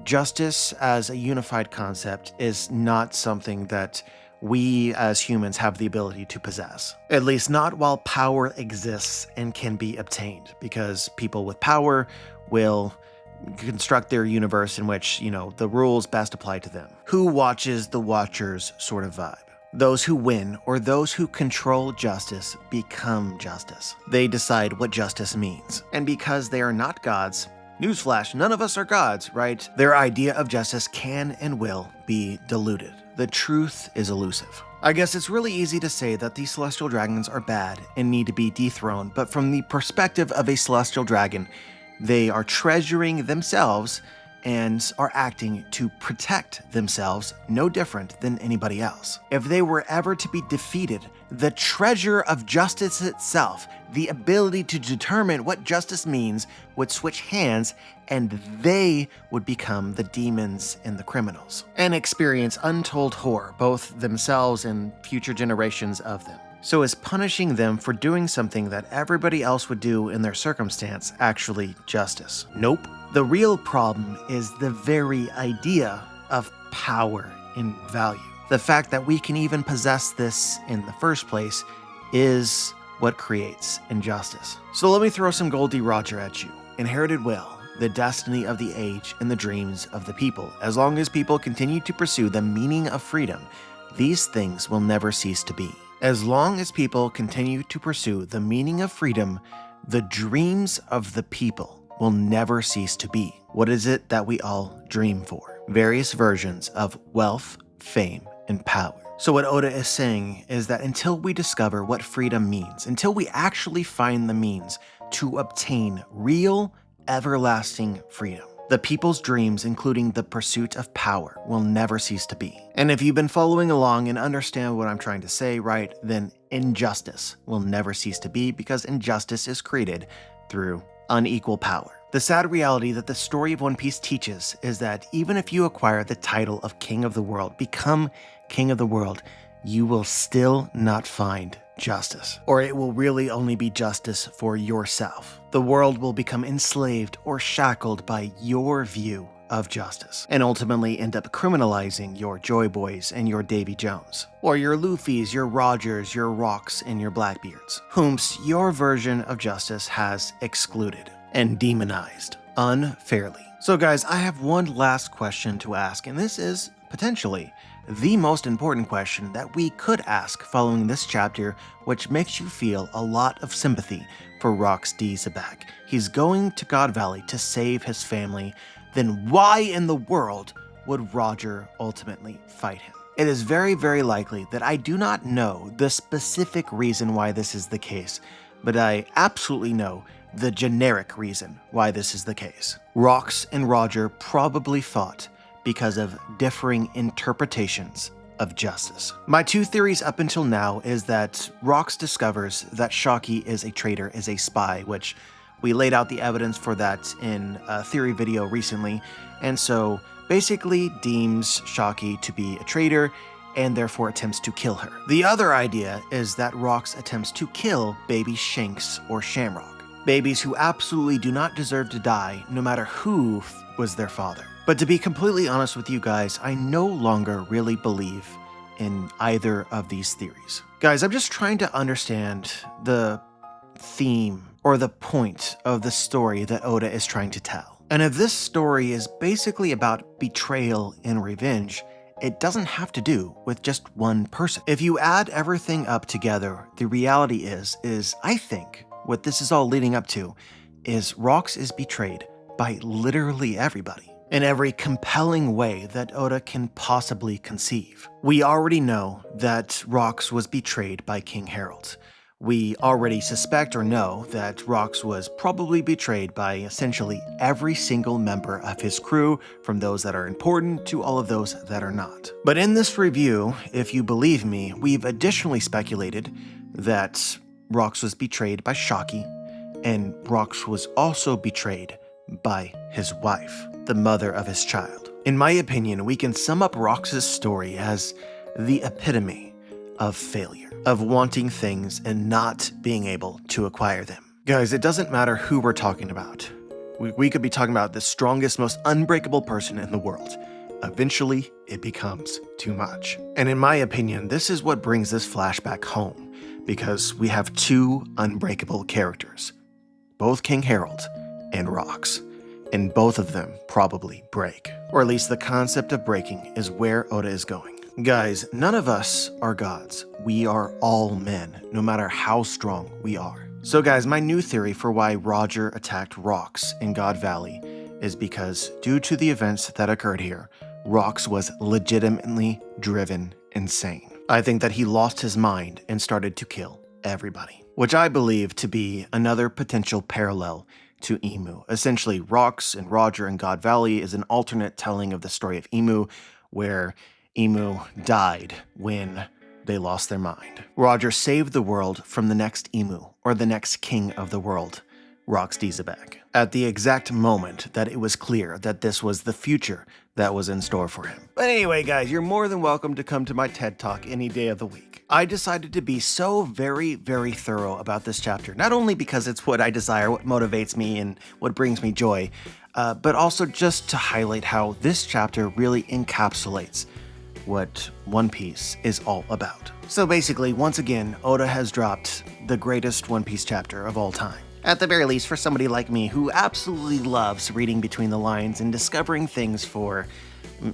justice as a unified concept is not something that we as humans have the ability to possess. At least not while power exists and can be obtained, because people with power will construct their universe in which, the rules best apply to them. Who watches the watchers sort of vibe. Those who win or those who control justice become justice. They decide what justice means. And because they are not gods, newsflash, none of us are gods, right? Their idea of justice can and will be diluted. The truth is elusive. I guess it's really easy to say that the celestial dragons are bad and need to be dethroned, but from the perspective of a celestial dragon, they are treasuring themselves and are acting to protect themselves no different than anybody else. If they were ever to be defeated, the treasure of justice itself, the ability to determine what justice means, would switch hands, and they would become the demons and the criminals, and experience untold horror, both themselves and future generations of them. So is punishing them for doing something that everybody else would do in their circumstance actually justice? Nope. The real problem is the very idea of power and value. The fact that we can even possess this in the first place is what creates injustice. So let me throw some Goldie Roger at you. Inherited will, the destiny of the age, and the dreams of the people. As long as people continue to pursue the meaning of freedom, these things will never cease to be. As long as people continue to pursue the meaning of freedom, the dreams of the people will never cease to be. What is it that we all dream for? Various versions of wealth, fame, and power. So what Oda is saying is that until we discover what freedom means, until we actually find the means to obtain real, everlasting freedom, the people's dreams, including the pursuit of power, will never cease to be. And if you've been following along and understand what I'm trying to say, right, then injustice will never cease to be, because injustice is created through unequal power. The sad reality that the story of One Piece teaches is that even if you acquire the title of King of the World, become King of the World, you will still not find justice. Or it will really only be justice for yourself. The world will become enslaved or shackled by your view of justice, and ultimately end up criminalizing your Joy Boys and your Davy Jones, or your Luffys, your Rogers, your Rocks, and your Blackbeards, whom your version of justice has excluded and demonized unfairly. So guys, I have one last question to ask, and this is potentially the most important question that we could ask following this chapter, which makes you feel a lot of sympathy for Rocks D. Zabak. He's going to God Valley to save his family. Then why in the world would Roger ultimately fight him? It is very, very likely that I do not know the specific reason why this is the case, but I absolutely know the generic reason why this is the case. Rocks and Roger probably fought because of differing interpretations of justice. My two theories up until now is that Rocks discovers that Shakky is a traitor, is a spy, which we laid out the evidence for that in a theory video recently, and so basically deems Shakky to be a traitor and therefore attempts to kill her. The other idea is that Rocks attempts to kill baby Shanks or Shamrock, babies who absolutely do not deserve to die no matter who was their father. But to be completely honest with you guys, I no longer really believe in either of these theories. Guys, I'm just trying to understand the theme or the point of the story that Oda is trying to tell. And if this story is basically about betrayal and revenge, it doesn't have to do with just one person. If you add everything up together, the reality is I think what this is all leading up to is Rocks is betrayed by literally everybody in every compelling way that Oda can possibly conceive. We already know that Rocks was betrayed by King Harald. We already suspect or know that Rocks was probably betrayed by essentially every single member of his crew, from those that are important to all of those that are not. But in this review, if you believe me, we've additionally speculated that Rocks was betrayed by Shakky, and Rocks was also betrayed by his wife, the mother of his child. In my opinion, we can sum up Rocks' story as the epitome of failure, of wanting things and not being able to acquire them. Guys, it doesn't matter who we're talking about. We could be talking about the strongest, most unbreakable person in the world. Eventually, it becomes too much. And in my opinion, this is what brings this flashback home, because we have two unbreakable characters, both King Harald and Rocks, and both of them probably break. Or at least the concept of breaking is where Oda is going. Guys, none of us are gods. We are all men, no matter how strong we are. So guys, my new theory for why Roger attacked Rocks in God Valley is because due to the events that occurred here, Rocks was legitimately driven insane. I think that he lost his mind and started to kill everybody, which I believe to be another potential parallel to Imu. Essentially, Rocks and Roger in God Valley is an alternate telling of the story of Imu, where Imu died when they lost their mind. Roger saved the world from the next Imu, or the next king of the world, Rocks D. Zabak, at the exact moment that it was clear that this was the future that was in store for him. But anyway, guys, you're more than welcome to come to my TED Talk any day of the week. I decided to be so very, very thorough about this chapter, not only because it's what I desire, what motivates me, and what brings me joy, but also just to highlight how this chapter really encapsulates what One Piece is all about. So basically, once again, Oda has dropped the greatest One Piece chapter of all time. At the very least, for somebody like me who absolutely loves reading between the lines and discovering things for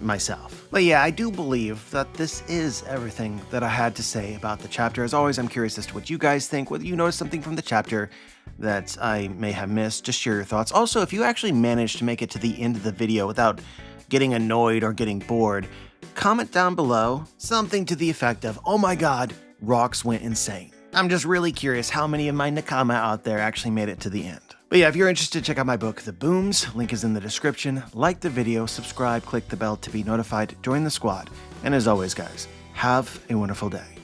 myself. But yeah, I do believe that this is everything that I had to say about the chapter. As always, I'm curious as to what you guys think, whether you noticed something from the chapter that I may have missed. Just share your thoughts. Also, if you actually managed to make it to the end of the video without getting annoyed or getting bored, comment down below something to the effect of, "Oh my god, rocks went insane." I'm just really curious how many of my Nakama out there actually made it to the end. But yeah, if you're interested, check out my book, The Booms. Link is in the description. Like the video, subscribe, click the bell to be notified, join the squad. And as always, guys, have a wonderful day.